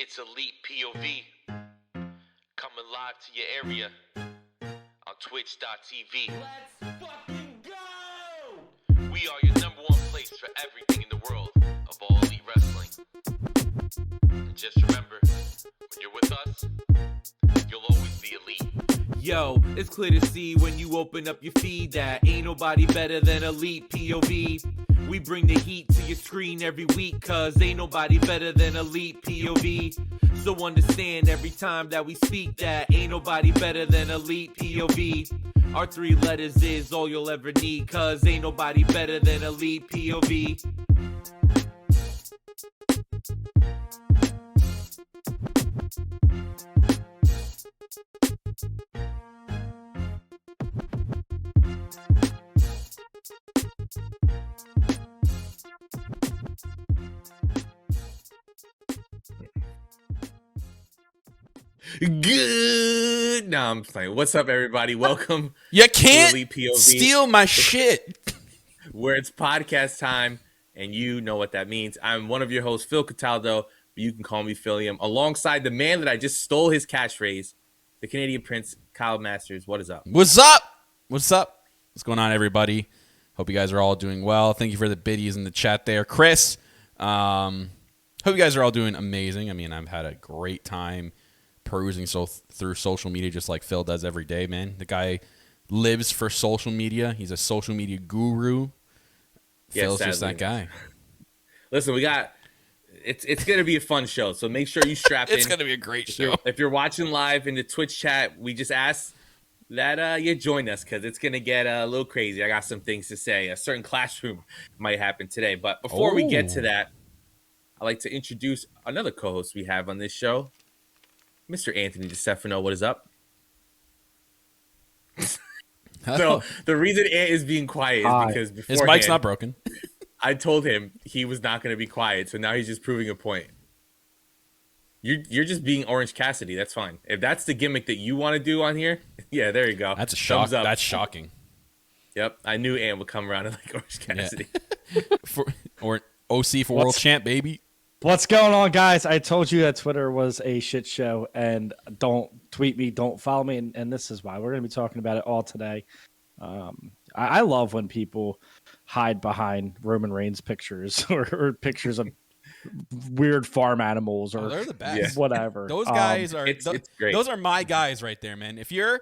It's Elite POV, coming live to your area on twitch.tv. Let's fucking go! We are your number one place for everything in the world of all elite wrestling. And just remember, when you're with us, you'll always be elite. Yo, it's clear to see when you open up your feed that ain't nobody better than Elite POV. We bring the heat to your screen every week, cause ain't nobody better than Elite POV. So understand every time that we speak that ain't nobody better than Elite POV. Our 3 letters is all you'll ever need, cause ain't nobody better than Elite POV. Good. No, I'm playing. What's up, everybody? Welcome. You to can't Elite POV, steal my shit. where it's podcast time, and you know what that means. I'm one of your hosts, Phil Cataldo, but you can call me Philium, alongside the man that I just stole his catchphrase, the Canadian Prince, Kyle Masters. What is up? What's up? What's up? What's going on, everybody? Hope you guys are all doing well. Thank you for the biddies in the chat there. Chris, hope you guys are all doing amazing. I mean, I've had a great time perusing through social media just like Phil does every day, man. The guy lives for social media. He's a social media guru. Yeah, Phil's just sadly. that guy. Listen, it's going to be a fun show, so make sure you strap in. It's going to be a great show. If you're watching live in the Twitch chat, we just ask that you join us, because it's going to get a little crazy. I got some things to say. A certain classroom might happen today. But before we get to that, I'd like to introduce another co-host we have on this show, Mr. Anthony DeStefano. What is up? So the reason Ant is being quiet is because his mic's not broken. I told him he was not going to be quiet, so now he's just proving a point. You're just being Orange Cassidy. That's fine. If that's the gimmick that you want to do on here, yeah, there you go. That's a shock. Thumbs up. That's shocking. Yep, I knew Ant would come around and like Orange Cassidy. Yeah. Or OC for World Champ, baby. What's going on, guys? I told you that Twitter was a shit show, and don't tweet me, don't follow me, and this is why. We're going to be talking about it all today. I love when people hide behind Roman Reigns pictures or pictures of weird farm animals or they're the best. Whatever. Those guys are it's great. Those are my guys right there, man. If you're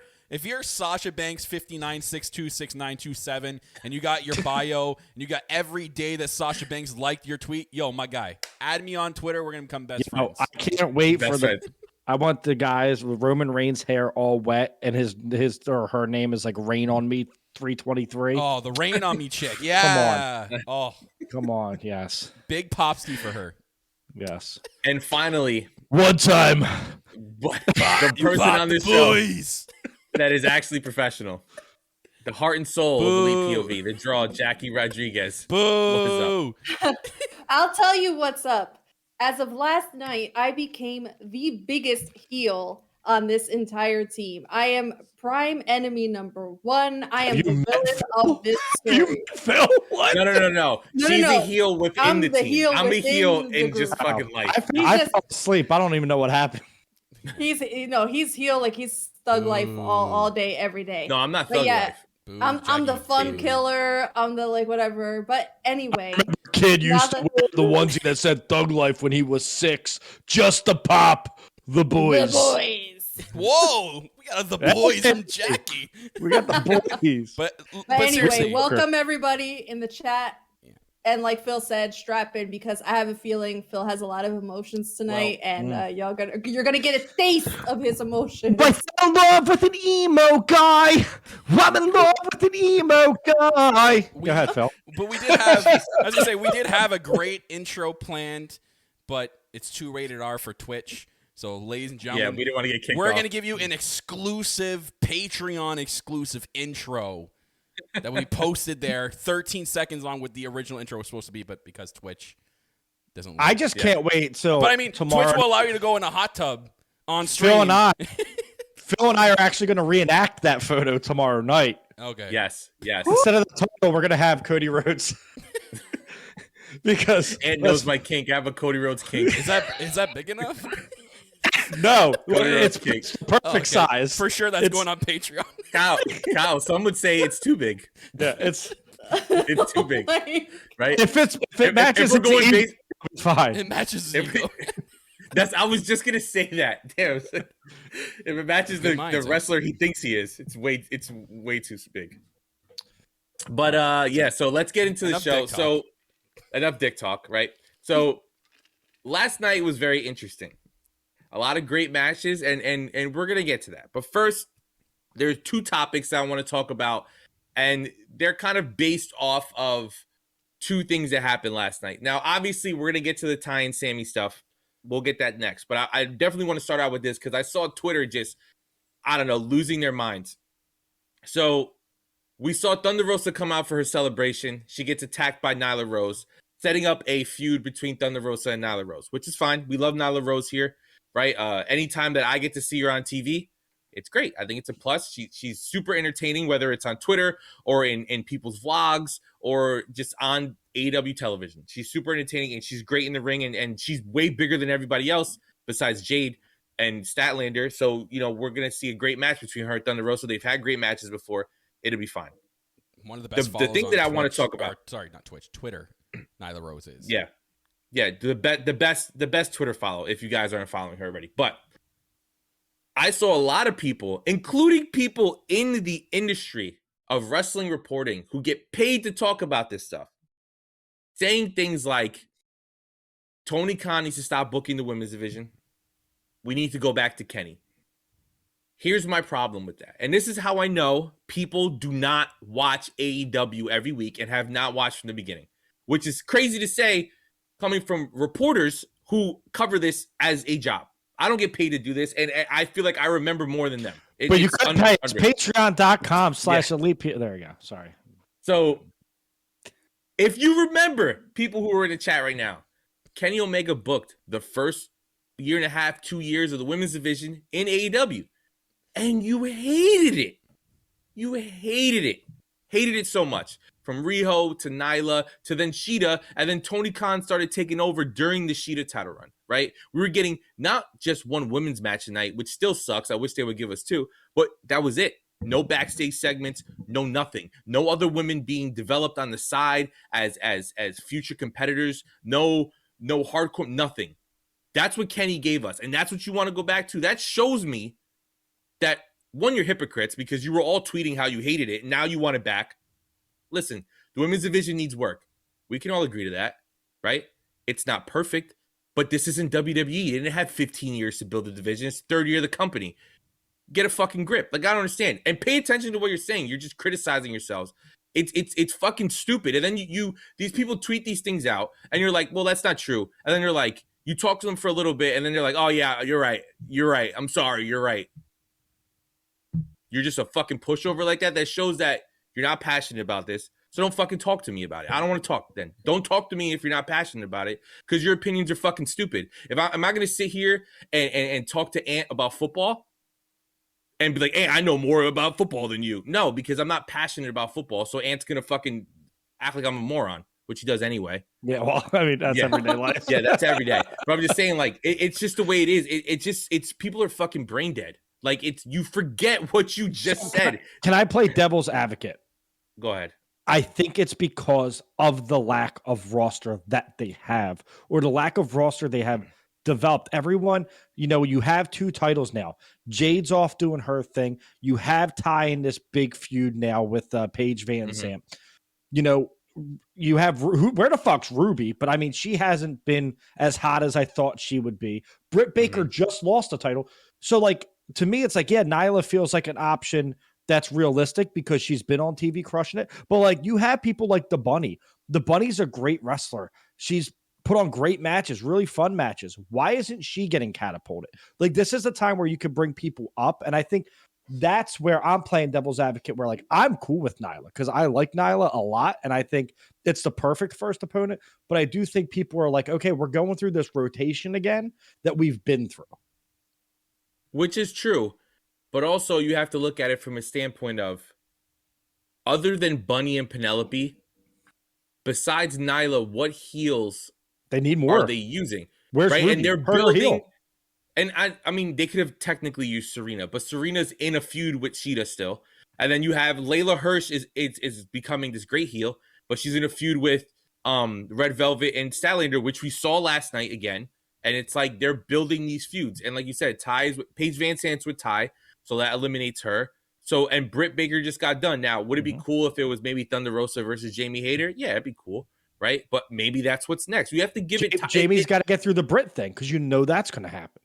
Sasha Banks 59626927 and you got your bio and you got every day that Sasha Banks liked your tweet, yo, my guy, add me on Twitter. We're gonna become best friends. I can't wait Best for friends. I want the guys with Roman Reigns' hair all wet and his or her name is like Rain on Me 323. Oh, the Rain on Me chick. Yeah. Come on, yes, Big popsty for her. yes. And finally, One time. the person on this show that is actually professional, the heart and soul of Elite POV, the draw, Jackie Rodriguez. Boo. What is up? I'll tell you what's up. As of last night, I became the biggest heel on this entire team. I am prime enemy number 1. I am the villain of this story. Phil, what? No. No, She's no. a heel within I'm the the team. heel I'm a within heel the in group. just fucking life. I just- fell asleep. I don't even know what happened. He's heel like he's thug life all day, every day. No, I'm not But thug yeah, life. Boo, I'm the Jackie. fun Boo. killer. I'm the like whatever. But anyway, Kid Now used to that- wear the onesie that said Thug Life when he was 6, just to pop the boys. the boys. Whoa, we got the boys and Jackie. We got the boys. But But anyway, seriously, welcome everybody in the chat. Yeah. And like Phil said, strap in because I have a feeling Phil has a lot of emotions tonight, and you're gonna get a taste of his emotions. I fell in love with an emo guy. I'm in love with an emo guy. Go ahead, Phil. But we did have, I was gonna say, we did have a great intro planned, but it's too rated R for Twitch. So, ladies and Yeah, gentlemen, we didn't want to get kicked we're off. gonna give you an exclusive Patreon exclusive intro that we posted there, 13 seconds on what the original intro was supposed to be, but because Twitch doesn't. I just can't wait till But I mean, tomorrow. Twitch will allow you to go in a hot tub on stream. Phil and I are actually going to reenact that photo tomorrow night. Okay. Yes. Instead of the title, we're going to have Cody Rhodes because Ant knows my kink. I have a Cody Rhodes kink. Is that big enough? no, Cody Rhodes it's kink. perfect Oh, okay. size. For sure that's It's- going on Patreon. Kyle, some would say it's too big. Yeah, it's It's too big, right? if it matches, if we're going it's fine. It matches his If ego. I was just gonna say that. Damn. If it matches Good the minds, wrestler he thinks he is, it's way too big. But yeah, so let's get into the Enough show. dick talk. So enough dick talk, right? So last night was very interesting. A lot of great matches, and we're gonna get to that. But first, there's two topics I want to talk about, and they're kind of based off of two things that happened last night. Now, obviously, we're gonna get to the Ty and Sammy stuff. We'll get that next. But I definitely want to start out with this because I saw Twitter just, I don't know, losing their minds. So we saw Thunder Rosa come out for her celebration. She gets attacked by Nyla Rose, setting up a feud between Thunder Rosa and Nyla Rose, which is fine. We love Nyla Rose here, right? Anytime that I get to see her on TV, it's great. I think it's a plus. She's super entertaining, whether it's on Twitter or in people's vlogs or just on AEW television. She's super entertaining and she's great in the ring, and she's way bigger than everybody else besides Jade and Statlander. So, we're going to see a great match between her and Thunder Rosa. They've had great matches before. It'll be fine. One of the best The thing follows that on I want to Twitch- talk about. sorry, not Twitch, Twitter. Nyla Rose is. Yeah. The best Twitter follow if you guys aren't following her already. But I saw a lot of people, including people in the industry of wrestling reporting who get paid to talk about this stuff, saying things like, Tony Khan needs to stop booking the women's division. We need to go back to Kenny. Here's my problem with that. And this is how I know people do not watch AEW every week and have not watched from the beginning, which is crazy to say coming from reporters who cover this as a job. I don't get paid to do this, and I feel like I remember more than them. But you could pay. It's unreal. patreon.com/elite. There you go. Sorry. So if you remember, people who are in the chat right now, Kenny Omega booked the first year and a half, 2 years of the women's division in AEW. And you hated it. You hated it. Hated it so much. From Riho to Nyla to then Sheeta, and then Tony Khan started taking over during the Sheeta title run, right? We were getting not just one women's match tonight, which still sucks. I wish they would give us two, but that was it. No backstage segments, no nothing. No other women being developed on the side as future competitors. No hardcore, nothing. That's what Kenny gave us, and that's what you want to go back to. That shows me that, one, you're hypocrites because you were all tweeting how you hated it, and now you want it back. Listen, the women's division needs work. We can all agree to that, right? It's not perfect, but this isn't WWE. They didn't have 15 years to build the division. It's third year of the company. Get a fucking grip. Like, I don't understand. And pay attention to what you're saying. You're just criticizing yourselves. It's fucking stupid. And then you these people tweet these things out, and you're like, well, that's not true. And then you're like, you talk to them for a little bit, and then they're like, oh yeah, you're right. You're right. I'm sorry. You're right. You're just a fucking pushover like that. That shows that you're not passionate about this. So don't fucking talk to me about it. I don't want to talk then. Don't talk to me if you're not passionate about it, because your opinions are fucking stupid. Am I going to sit here and talk to Ant about football and be like, hey, I know more about football than you? No, because I'm not passionate about football. So Ant's going to fucking act like I'm a moron, which he does anyway. Yeah, well, I mean, that's everyday life. Yeah, that's every day. But I'm just saying, like, it's just the way it is. It's people are fucking brain dead. Like, you forget what you just said. Can I play devil's advocate? Go ahead. I think it's because of the lack of roster that they have, or the lack of roster they have developed. Everyone, you have two titles now. Jade's off doing her thing. You have Ty in this big feud now with Paige Van Zandt. You have where the fuck's Ruby? But I mean, she hasn't been as hot as I thought she would be. Britt Baker just lost a title. So, like, to me, it's like, yeah, Nyla feels like an option that's realistic because she's been on TV crushing it. But, like, you have people like the Bunny. The Bunny's a great wrestler. She's put on great matches, really fun matches. Why isn't she getting catapulted? Like, this is a time where you could bring people up. And I think that's where I'm playing devil's advocate, where, like, I'm cool with Nyla because I like Nyla a lot. And I think it's the perfect first opponent. But I do think people are like, okay, we're going through this rotation again that we've been through. Which is true. But also you have to look at it from a standpoint of, other than Bunny and Penelope, besides Nyla, what heels They need are more. they using? Where's Right, Ruby? and they're Her building. heel. And I mean, they could have technically used Serena, but Serena's in a feud with Sheeta still. And then you have Layla Hirsch is becoming this great heel, but she's in a feud with Red Velvet and Statlander, which we saw last night again. And it's like they're building these feuds. And like you said, ties with Paige Van Zandt's with Ty, so that eliminates her. So, and Britt Baker just got done. Now, would it be cool if it was maybe Thunder Rosa versus Jamie Hayter? Yeah, it'd be cool, right? But maybe that's what's next. We have to give it time. Jamie's got to get through the Britt thing because you know that's going to happen.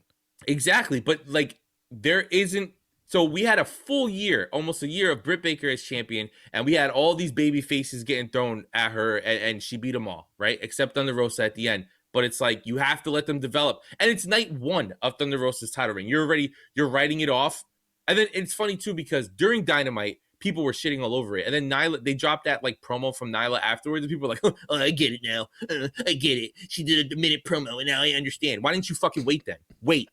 Exactly. But like there isn't. So we had a full year, almost a year of Britt Baker as champion, and we had all these baby faces getting thrown at her, and she beat them all, right? Except Thunder Rosa at the end. But it's like you have to let them develop. And it's night one of Thunder Rosa's title reign. You're writing it off. And then it's funny too, because during Dynamite, people were shitting all over it. And then Nyla, they dropped that like promo from Nyla afterwards, and people were like, oh, I get it now. I get it. She did a minute promo, and now I understand. Why didn't you fucking wait then? Wait.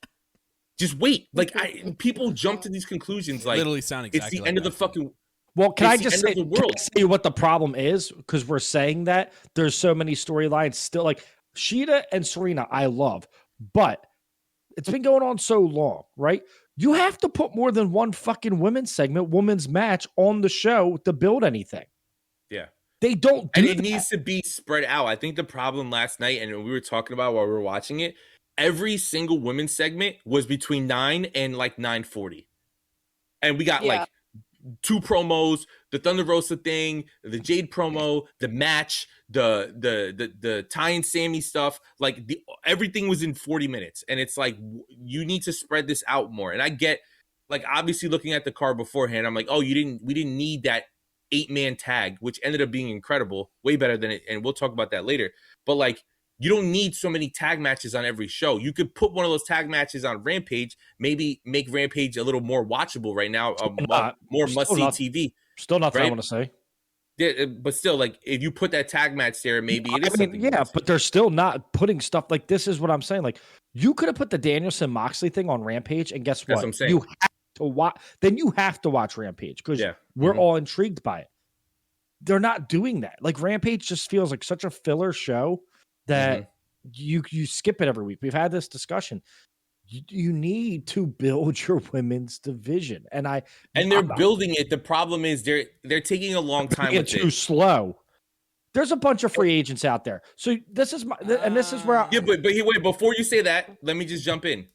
Just wait. Like people jump to these conclusions like Literally sound exactly it's the like end of the that. fucking. Well, can I It's the just end say, of the world. you what the problem is? Because we're saying that there's so many storylines still. Like Sheeta and Serena, I love, but it's been going on so long, right? You have to put more than one fucking women's segment, women's match on the show to build anything. Yeah. They don't do And it that. needs to be spread out. I think the problem last night, and we were talking about while we were watching it, every single women's segment was between 9 and like 9:40. And we got like 2 promos, the Thunder Rosa thing, the Jade promo, the match, the Ty and Sammy stuff. Like everything was in 40 minutes. And it's like you need to spread this out more. And I get like obviously looking at the card beforehand, I'm like, oh, we didn't need that 8-man tag, which ended up being incredible, way better than it. And we'll talk about that later. But like you don't need so many tag matches on every show. You could put one of those tag matches on Rampage, maybe make Rampage a little more watchable right now, more must-see TV. Still not what I right? want to say. Yeah, but still, like if you put that tag match there, maybe it is something. Yeah, but they're still not putting stuff like this. Is what I'm saying. Like you could have put the Danielson Moxley thing on Rampage, and guess That's what? what I'm saying. You have to watch. Then you have to watch Rampage because we're all intrigued by it. They're not doing that. Like Rampage just feels like such a filler show that you skip it every week. We've had this discussion. You need to build your women's division, and they're building it. The problem is they're taking a long time with it. Too slow. There's a bunch of free agents out there. So this is where yeah. But wait, before you say that, let me just jump in.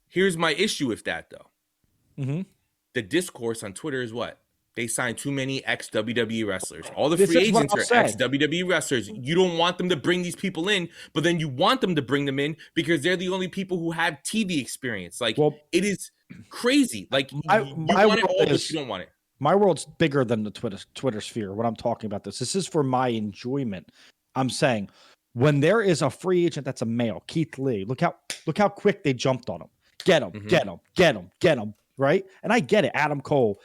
Here's my issue with that though. The discourse on Twitter is what? They signed too many ex-WWE wrestlers. All the free agents are ex-WWE wrestlers. You don't want them to bring these people in, but then you want them to bring them in because they're the only people who have TV experience. Like, it is crazy. Like, you want it all, but you don't want it. My world's bigger than the Twitter sphere when I'm talking about this. This is for my enjoyment. I'm saying when there is a free agent that's a male, Keith Lee, look how quick they jumped on him. Get him, right? And I get it. Adam Cole,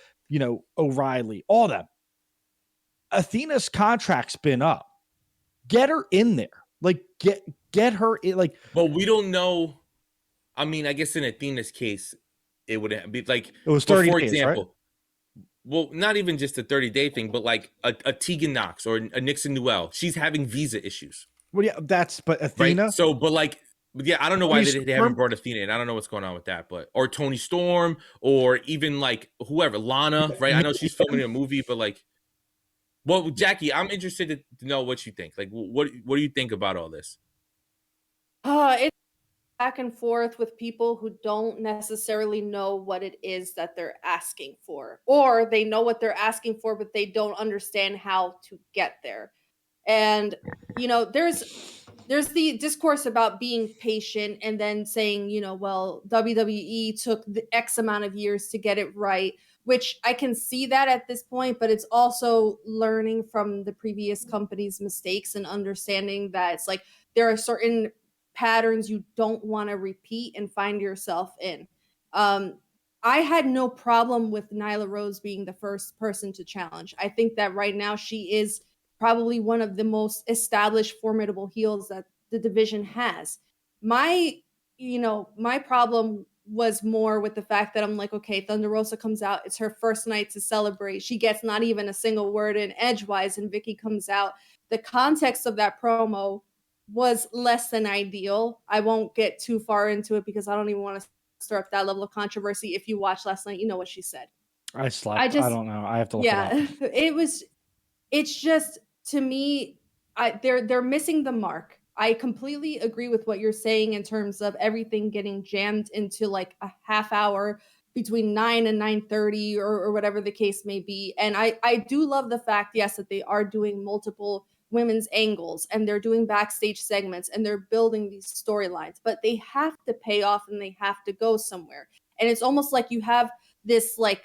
O'Reilly, all them. Athena's contract's been up. Get her in there. Like get her in. Like, but we don't know. I mean, I guess in Athena's case, it would be like it was 30 for days, example. Right? Well, not even just a 30-day thing, but like a Tegan Knox or a Nixon Newell. She's having visa issues. Well, yeah, but Athena. Right? So, but yeah, I don't know why they haven't brought Athena in. I don't know what's going on with that, or Toni Storm, or even like whoever, Lana, right? I know she's filming a movie, but well, Jackie, I'm interested to know what you think. Like, what do you think about all this? It's back and forth with people who don't necessarily know what it is that they're asking for, or they know what they're asking for, but they don't understand how to get there. And there's the discourse about being patient and then saying, well, WWE took the X amount of years to get it right, which I can see that at this point, but it's also learning from the previous company's mistakes and understanding that it's like there are certain patterns you don't want to repeat and find yourself in. I had no problem with Nyla Rose being the first person to challenge. I think that right now she is probably one of the most established, formidable heels that the division has. My problem was more with the fact that I'm like, okay, Thunder Rosa comes out. It's her first night to celebrate. She gets not even a single word in edgewise, and Vicky comes out. the context of that promo was less than ideal. I won't get too far into it because I don't even want to stir up that level of controversy. If you watched last night, you know what she said. I slept. I I don't know. I have to look yeah, it up. it's just, to me, they're missing the mark. I completely agree with what you're saying in terms of everything getting jammed into like a half hour between 9 and 9:30 or whatever the case may be. And I do love the fact, yes, that they are doing multiple women's angles and they're doing backstage segments and they're building these storylines, but they have to pay off and they have to go somewhere. And it's almost like you have this like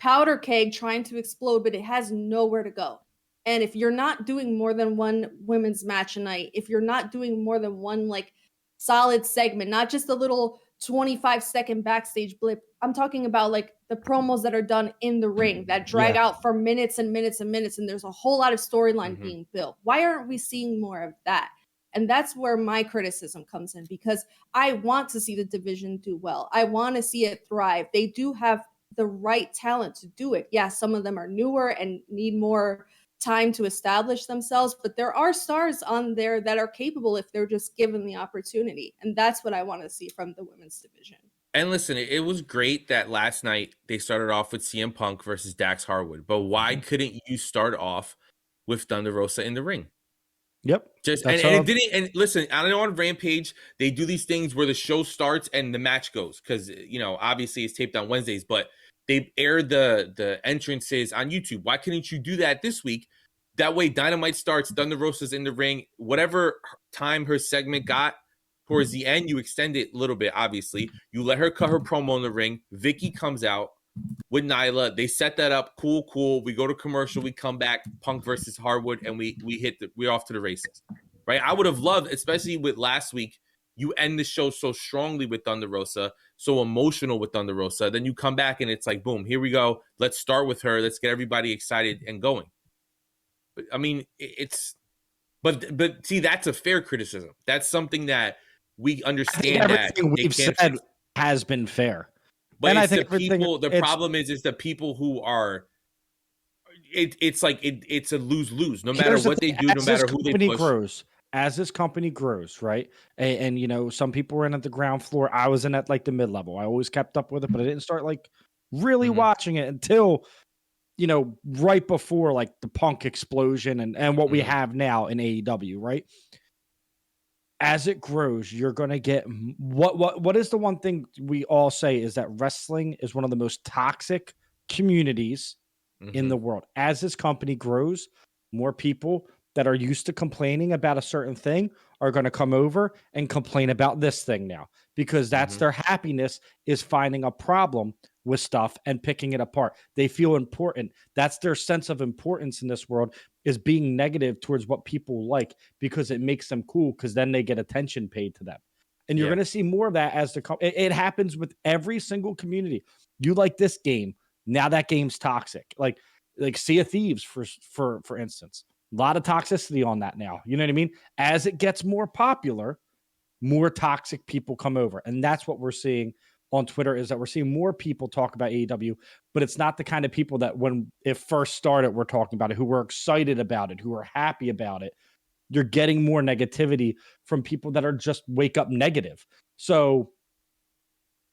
powder keg trying to explode, but it has nowhere to go. And if you're not doing more than one women's match a night, if you're not doing more than one like solid segment, not just a little 25-second backstage blip, I'm talking about like the promos that are done in the ring that drag out for minutes and minutes and minutes, and there's a whole lot of storyline being built. Why aren't we seeing more of that? And that's where my criticism comes in, because I want to see the division do well. I want to see it thrive. They do have the right talent to do it. Yeah, some of them are newer and need more time to establish themselves, but there are stars on there that are capable if they're just given the opportunity. And that's what I want to see from the women's division. And listen, it was great that last night they started off with CM Punk versus Dax Hardwood, but why couldn't you start off with Thunder Rosa in the ring? Yep. And it didn't. And listen, I know on Rampage they do these things where the show starts and the match goes, because obviously it's taped on Wednesdays, but they aired the entrances on YouTube. Why couldn't you do that this week? That way Dynamite starts, Thunder Rosa's in the ring. Whatever time her segment got towards the end, you extend it a little bit, obviously. You let her cut her promo in the ring. Vicky comes out with Nyla. They set that up. Cool. We go to commercial. We come back. Punk versus Hardwood, and we're off to the races. Right? I would have loved, especially with last week, you end the show so strongly with Thunder Rosa, so emotional with Thunder Rosa. Then you come back and it's like, boom, here we go. Let's start with her. Let's get everybody excited and going. But, I mean, but see, that's a fair criticism. That's something that we understand that everything we've said has been fair. But and it's I think the people. The problem is the people who are. It's like it's a lose-lose. No matter what they do, no matter who they push. As this company grows, right? And some people were in at the ground floor. I was in at like the mid-level. I always kept up with it, but I didn't start like really watching it until, right before like the Punk explosion and what we have now in AEW, right? As it grows, you're going to get what is the one thing we all say is that wrestling is one of the most toxic communities in the world. As this company grows, more people that are used to complaining about a certain thing are going to come over and complain about this thing now, because that's their happiness, is finding a problem with stuff and picking it apart. They feel important. That's their sense of importance in this world, is being negative towards what people like, because it makes them cool, because then they get attention paid to them. And you're going to see more of that as it happens with every single community. You like this game. Now that game's toxic. Like Sea of Thieves, for instance. A lot of toxicity on that now. You know what I mean? As it gets more popular, more toxic people come over. And that's what we're seeing on Twitter, is that we're seeing more people talk about AEW, but it's not the kind of people that when it first started, we're talking about it, who were excited about it, who are happy about it. You're getting more negativity from people that are just wake up negative. So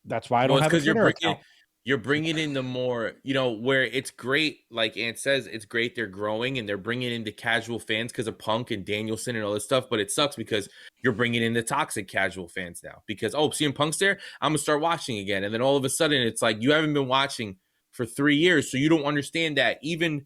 that's why I don't have a Twitter account. You're bringing in the more, where it's great, like Ant says, it's great they're growing and they're bringing in the casual fans because of Punk and Danielson and all this stuff, but it sucks because you're bringing in the toxic casual fans now because, CM Punk's there, I'm going to start watching again. And then all of a sudden it's like you haven't been watching for 3 years, so you don't understand that even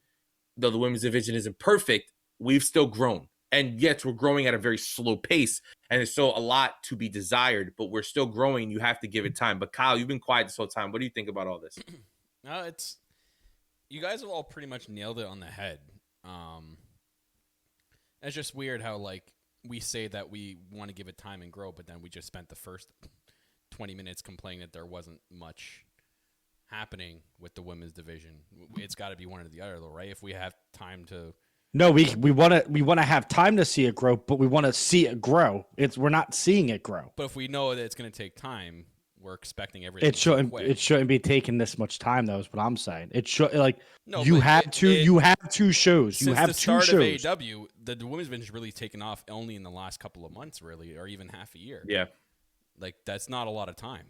though the women's division isn't perfect, we've still grown. And yes, we're growing at a very slow pace, and there's still a lot to be desired, but we're still growing. You have to give it time. But Kyle, you've been quiet this whole time. What do you think about all this? No, you guys have all pretty much nailed it on the head. It's just weird how we say that we want to give it time and grow, but then we just spent the first 20 minutes complaining that there wasn't much happening with the women's division. It's got to be one or the other, though, right? If we have time to. No, we want to have time to see it grow, but we want to see it grow. We're not seeing it grow. But if we know that it's going to take time, we're expecting everything. It shouldn't be taking this much time, though. Is what I'm saying. It should No, you but have you have two shows. You Since have the two start shows. of AEW, the women's division's really taken off only in the last couple of months, really, or even half a year. Yeah. Like that's not a lot of time.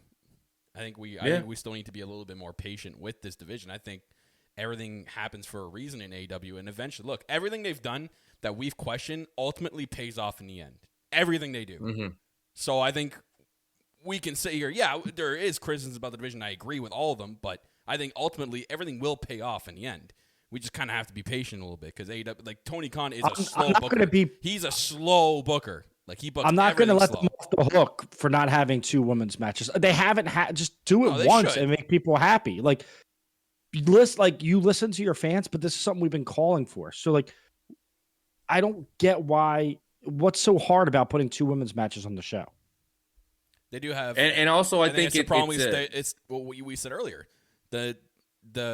I think we still need to be a little bit more patient with this division. I think everything happens for a reason in AEW, and eventually, look, everything they've done that we've questioned ultimately pays off in the end. Everything they do. Mm-hmm. So I think we can say here, yeah, there is criticisms about the division. I agree with all of them, but I think ultimately everything will pay off in the end. We just kind of have to be patient a little bit because AEW, like Tony Khan is a slow booker. He's a slow booker. Like he books. I'm not going to let slow. them off the hook for not having two women's matches. They haven't had. Just do it No, once should. and make people happy. Like you listen to your fans, but this is something we've been calling for. So like, I don't get what's so hard about putting two women's matches on the show. They do have, and also I think it's the problem. It's what we said earlier. The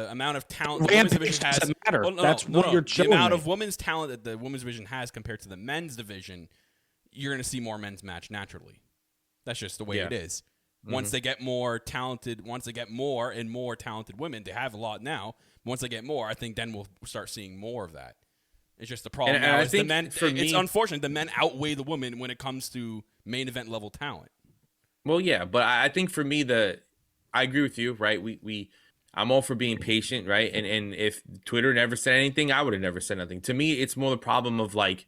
amount of talent the women's division has doesn't matter. Well, That's what you're showing. The amount of women's talent that the women's division has compared to the men's division, you're going to see more men's match naturally. That's just the way it is. Once they get more talented, once they get more and more talented women, they have a lot now. Once they get more, I think then we'll start seeing more of that. It's just the problem now is the men. It's unfortunate the men outweigh the women when it comes to main event level talent. Well, yeah, but I think for me, I agree with you, right? I'm all for being patient, right? And if Twitter never said anything, I would have never said nothing. To me, it's more the problem of like,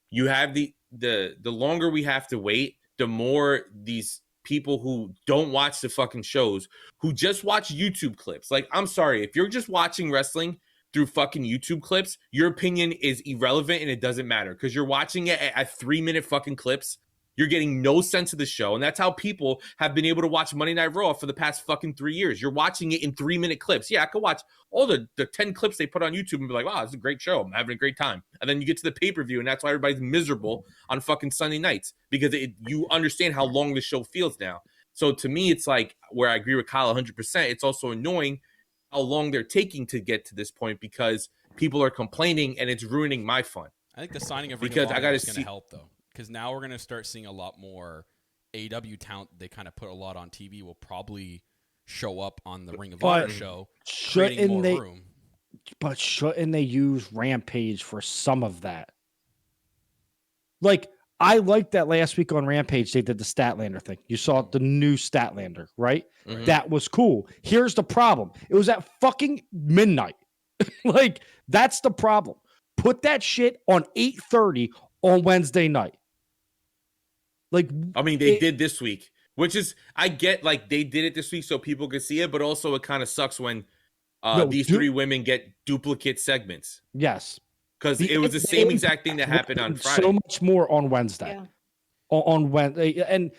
you have the longer we have to wait, the more these people who don't watch the fucking shows, who just watch YouTube clips. Like, I'm sorry, if you're just watching wrestling through fucking YouTube clips, your opinion is irrelevant and it doesn't matter because you're watching it at 3-minute fucking clips. You're getting no sense of the show. And that's how people have been able to watch Monday Night Raw for the past fucking 3 years. You're watching it in 3-minute clips. Yeah, I could watch all the 10 clips they put on YouTube and be like, wow, it's a great show. I'm having a great time. And then you get to the pay-per-view and that's why everybody's miserable on fucking Sunday nights because you understand how long the show feels now. So to me, it's like where I agree with Kyle 100%. It's also annoying how long they're taking to get to this point because people are complaining and it's ruining my fun. I think the signing of Ring of Honor is going to help though. Because now we're going to start seeing a lot more AEW talent. They kind of put a lot on TV. Will probably show up on the Ring of Honor show, creating more room. But shouldn't they use Rampage for some of that? Like, I liked that last week on Rampage, they did the Statlander thing. You saw the new Statlander, right? Mm-hmm. That was cool. Here's the problem. It was at fucking midnight. Like, that's the problem. Put that shit on 8:30 on Wednesday night. Like, I mean, they did this week, which is, I get, like, they did it this week so people could see it, but also it kind of sucks when these three women get duplicate segments. Yes. Because it was the same exact thing that happened on Friday. So much more on Wednesday. Yeah. On Wednesday. And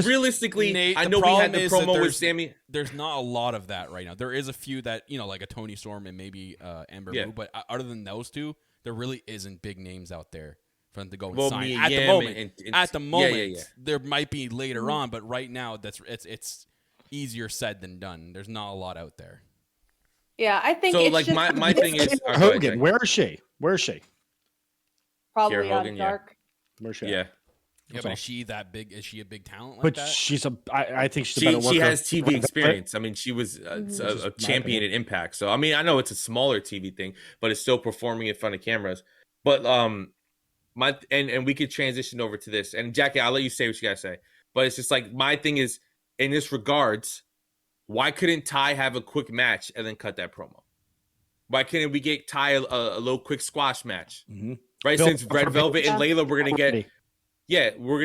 realistically, Nate, I know we had the promo with Sammy. There's not a lot of that right now. There is a few that, like a Tony Storm and maybe Amber Moon, but other than those two, there really isn't big names out there for them to go and sign at the moment. At the moment, there might be later on, but right now, it's easier said than done. There's not a lot out there. Yeah, I think so. It's like just my thing is Hogan. Where is she? Probably Hogan, on Dark. Where's she? Yeah. Yeah, but is she that big? Is she a big talent like but that? She's I think she's a better worker. She has TV experience. I mean, she was a champion at Impact. So, I mean, I know it's a smaller TV thing, but it's still performing in front of cameras. But and we could transition over to this. And Jackie, I'll let you say what you gotta say. But it's just like my thing is in this regards, why couldn't Ty have a quick match and then cut that promo? Why couldn't we get Ty a little quick squash match? Mm-hmm. Right? Since Red Velvet and Layla, we're gonna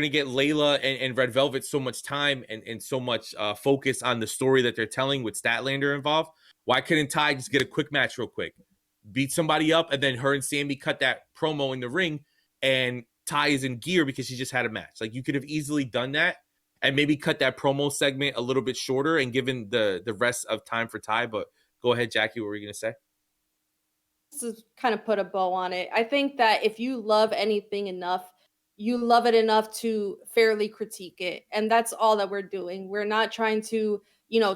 get Layla and Red Velvet so much time and so much focus on the story that they're telling with Statlander involved. Why couldn't Ty just get a quick match real quick? Beat somebody up, and then her and Sammy cut that promo in the ring, and Ty is in gear because she just had a match. Like, you could have easily done that and maybe cut that promo segment a little bit shorter and given the rest of time for Ty. But go ahead, Jackie, what were you going to say? To kind of put a bow on it, I think that if you love anything enough, you love it enough to fairly critique it. And that's all that we're doing. We're not trying to,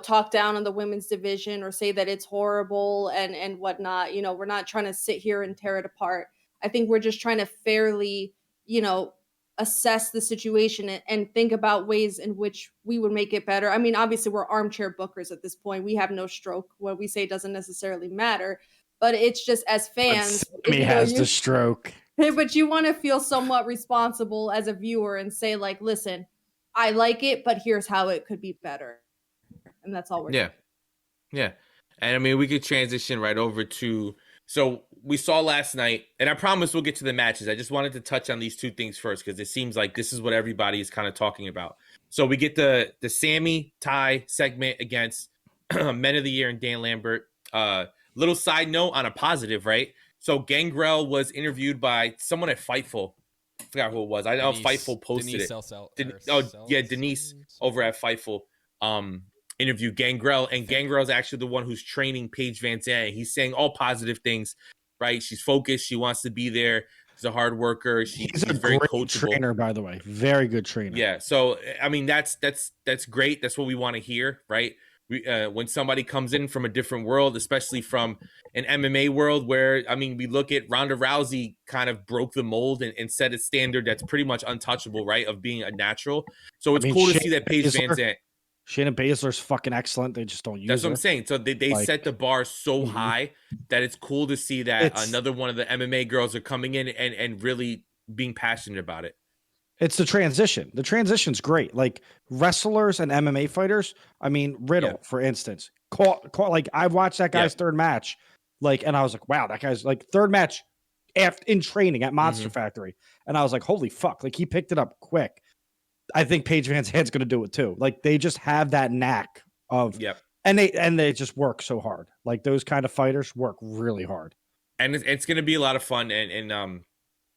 talk down on the women's division or say that it's horrible and whatnot. We're not trying to sit here and tear it apart. I think we're just trying to fairly, assess the situation and think about ways in which we would make it better. I mean, obviously we're armchair bookers at this point. We have no stroke. What we say doesn't necessarily matter, but it's just as fans, Sammy has the stroke. but you want to feel somewhat responsible as a viewer and say like, listen, I like it, but here's how it could be better. And that's all we're doing. Yeah. And I mean, we could transition right over to, so we saw last night, and I promise we'll get to the matches. I just wanted to touch on these two things first, because it seems like this is what everybody is kind of talking about. So we get the Sammy Ty segment against Men of the Year and Dan Lambert. Little side note on a positive, right? So Gangrel was interviewed by someone at Fightful. I forgot who it was. I know Fightful posted it. Denise over at Fightful interviewed Gangrel, and Gangrel is actually the one who's training Paige Van Zandt. He's saying all positive things, right? She's focused. She wants to be there. She's a hard worker. She's a very great coachable trainer, by the way. Very good trainer. Yeah. So I mean, that's great. That's what we want to hear, right? When somebody comes in from a different world, especially from an MMA world, where I mean, we look at Ronda Rousey kind of broke the mold and set a standard that's pretty much untouchable, right? Of being a natural. So it's cool to see that Paige Van Zandt. Shayna Baszler's fucking excellent. They just don't use That's her. what I'm saying. So they set the bar so high that it's cool to see that another one of the MMA girls are coming in and really being passionate about it. It's the transition. The transition's great. Like wrestlers and MMA fighters. I mean, Riddle, for instance, caught like I watched that guy's third match, like, and I was like, wow, that guy's like third match after in training at Monster Factory, and I was like, holy fuck, like he picked it up quick. I think Paige Van Zandt's going to do it too. Like they just have that knack of, and they just work so hard. Like those kind of fighters work really hard, and it's going to be a lot of fun. And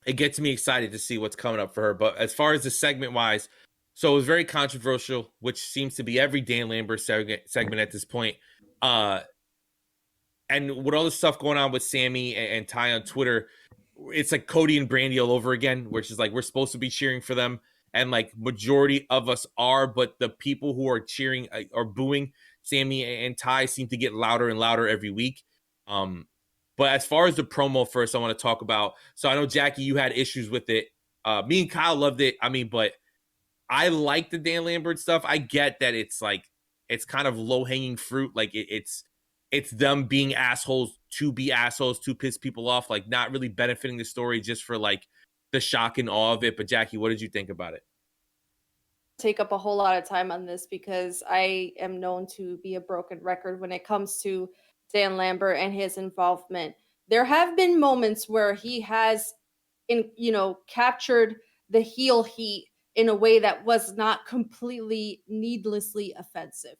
it gets me excited to see what's coming up for her. But as far as the segment wise, so it was very controversial, which seems to be every Dan Lambert segment at this point. And with all the stuff going on with Sammy and Ty on Twitter, it's like Cody and Brandy all over again, which is like we're supposed to be cheering for them. And like majority of us are, but the people who are cheering or booing Sammy and Ty seem to get louder and louder every week. But as far as the promo first, I want to talk about. So I know, Jackie, you had issues with it. Me and Kyle loved it. I mean, but I like the Dan Lambert stuff. I get that it's like it's kind of low hanging fruit. Like it's them being assholes to piss people off. Like not really benefiting the story, just for like the shock and awe of it. But Jackie, what did you think about it? Take up a whole lot of time on this because I am known to be a broken record when it comes to Dan Lambert and his involvement. There have been moments where he has captured the heel heat in a way that was not completely needlessly offensive.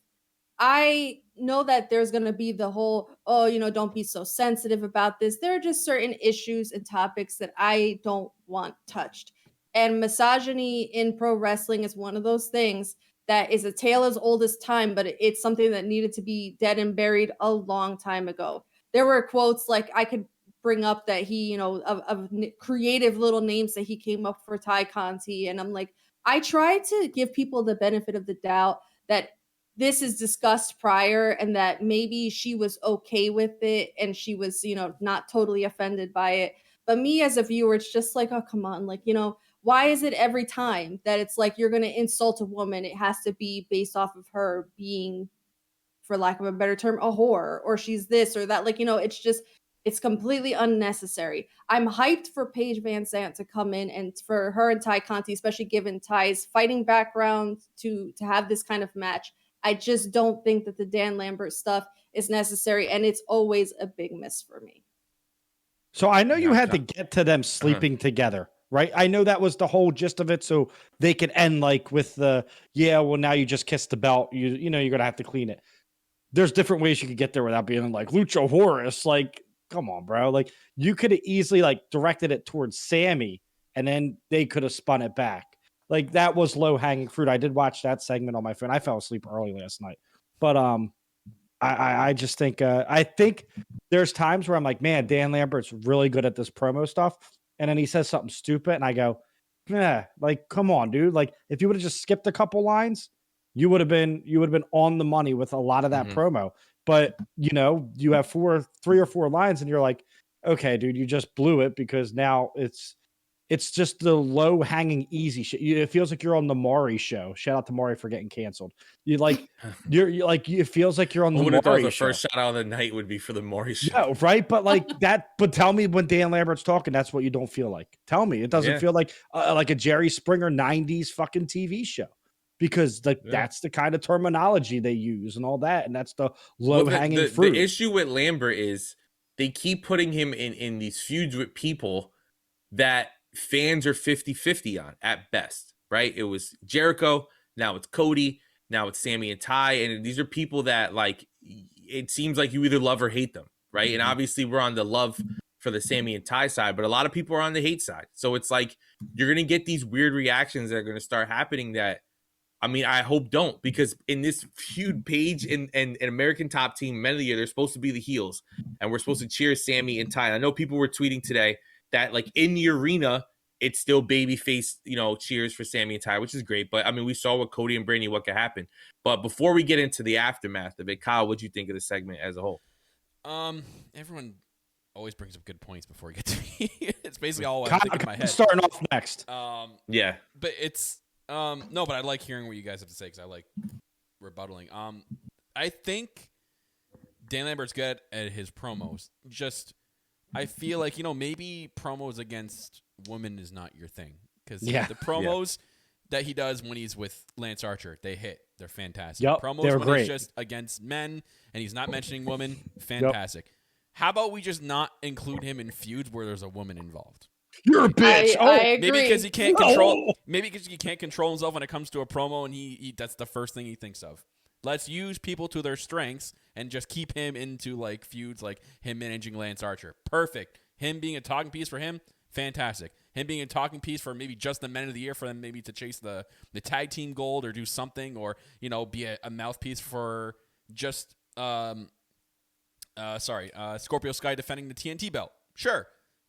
I know that there's going to be the whole, don't be so sensitive about this. There are just certain issues and topics that I don't want touched. And misogyny in pro wrestling is one of those things that is a tale as old as time, but it's something that needed to be dead and buried a long time ago. There were quotes like I could bring up that he, of creative little names that he came up for Ty Conti. And I'm like, I try to give people the benefit of the doubt that this is discussed prior and that maybe she was okay with it and she was, not totally offended by it. But me as a viewer, it's just like, oh, come on. Like, why is it every time that it's like you're going to insult a woman, it has to be based off of her being, for lack of a better term, a whore, or she's this or that? Like, it's completely unnecessary. I'm hyped for Paige Van Zandt to come in and for her and Ty Conti, especially given Ty's fighting background, to have this kind of match. I just don't think that the Dan Lambert stuff is necessary, and it's always a big miss for me. So I know you had to get to them sleeping together, right? I know that was the whole gist of it, so they could end like with the, now you just kissed the belt. You're going to have to clean it. There's different ways you could get there without being like Lucha Horace. Like, come on, bro. Like, you could have easily like directed it towards Sammy, and then they could have spun it back. Like, that was low hanging fruit. I did watch that segment on my phone. I fell asleep early last night, but I just think I think there's times where I'm like, man, Dan Lambert's really good at this promo stuff, and then he says something stupid, and I go, like, come on, dude. Like, if you would have just skipped a couple lines, you would have been on the money with a lot of that promo. But you have 3 or 4 lines, and you're like, okay, dude, you just blew it because now it's It's just the low hanging easy shit. It feels like you're on the Maury show. Shout out to Maury for getting canceled. You're like, it feels like you're on I the would have thought Maury the show. first shout out of the night would be for the Maury show. Yeah, right. But like that. But tell me when Dan Lambert's talking, that's what you don't feel like. Tell me it doesn't feel like a Jerry Springer '90s fucking TV show, because that's the kind of terminology they use and all that, and that's the low hanging fruit. The issue with Lambert is they keep putting him in these feuds with people that fans are 50-50 on at best, right? It was Jericho, now it's Cody, now it's Sammy and Ty, and these are people that, like, it seems like you either love or hate them, right? And obviously we're on the love for the Sammy and Ty side, but a lot of people are on the hate side. So it's like you're going to get these weird reactions that are going to start happening that, I mean, I hope don't, because in this feud page and American Top Team Men of the Year, they're supposed to be the heels, and we're supposed to cheer Sammy and Ty. I know people were tweeting today that, like, in the arena, it's still babyface, cheers for Sammy and Ty, which is great. But I mean, we saw with Cody and Brandi what could happen. But before we get into the aftermath of it, Kyle, what'd you think of the segment as a whole? Everyone always brings up good points before we get to me. It's basically all I think in my head. Starting off next. Yeah, but it's no, but I like hearing what you guys have to say because I like rebuttaling. I think Dan Lambert's good at his promos. Just I feel like maybe promos against women is not your thing, because the promos that he does when he's with Lance Archer, they hit. They're fantastic. Promos they're when great. he's just against men and he's not mentioning women, fantastic. How about we just not include him in feuds where there's a woman involved? You're a bitch. I agree. Maybe because he can't control. Maybe because he can't control himself when it comes to a promo, and he that's the first thing he thinks of. Let's use people to their strengths and just keep him into like feuds, like him managing Lance Archer. Perfect. Him being a talking piece for him, fantastic. Him being a talking piece for maybe just the Men of the Year, for them maybe to chase the tag team gold or do something, or be a mouthpiece for just Scorpio Sky defending the TNT belt. Sure.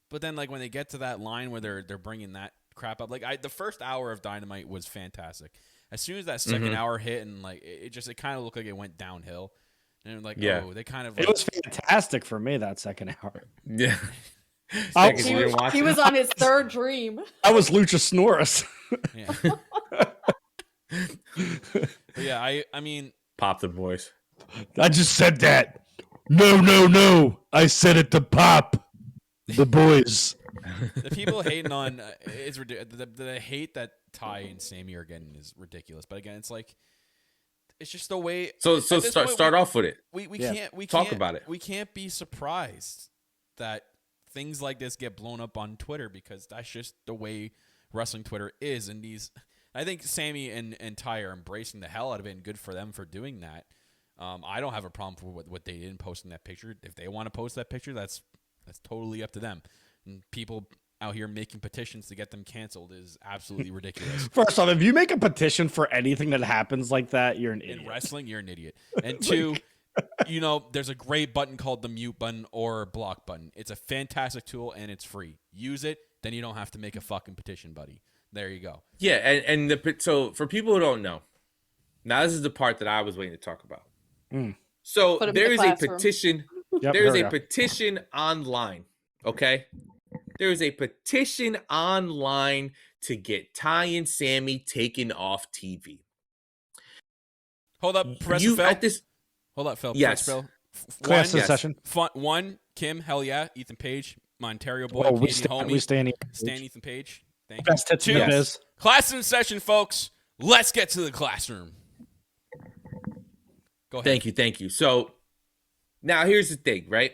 But then, like, when they get to that line where they're bringing that crap up, like the first hour of Dynamite was fantastic. As soon as that second hour hit, and like it kind of looked like it went downhill, and like they kind of it was fantastic for me that second hour. Yeah, he was on his third dream. I was Luchasaurus. I mean, pop the voice. I just said that. No. I said it to pop the boys. The people hating on is ridiculous. The hate that Ty and Sammy are getting is ridiculous. But again, it's like it's just the way. So start off with it. We can't talk about it. We can't be surprised that things like this get blown up on Twitter, because that's just the way wrestling Twitter is. And I think Sammy and Ty are embracing the hell out of it, and good for them for doing that. I don't have a problem with what they did in posting that picture. If they want to post that picture, that's totally up to them. And people out here making petitions to get them canceled is absolutely ridiculous. First off, if you make a petition for anything that happens like that, you're an idiot. In wrestling, you're an idiot. And two, there's a great button called the mute button or block button. It's a fantastic tool and it's free. Use it, then you don't have to make a fucking petition, buddy. There you go. Yeah, so for people who don't know, now this is the part that I was waiting to talk about. So there is a petition. There is a petition online. Okay, there is a petition online to get Ty and Sammy taken off TV. Hold up, Professor Phil. Hold up, Phil. Yes. Phil. Session. One, Kim, hell yeah. Ethan Page, my Ontario boy, Canadian homie. We stand Ethan Page. Thank you. Best hits in the biz. Classroom session, folks. Let's get to the classroom. Go ahead. Thank you. So now here's the thing, right?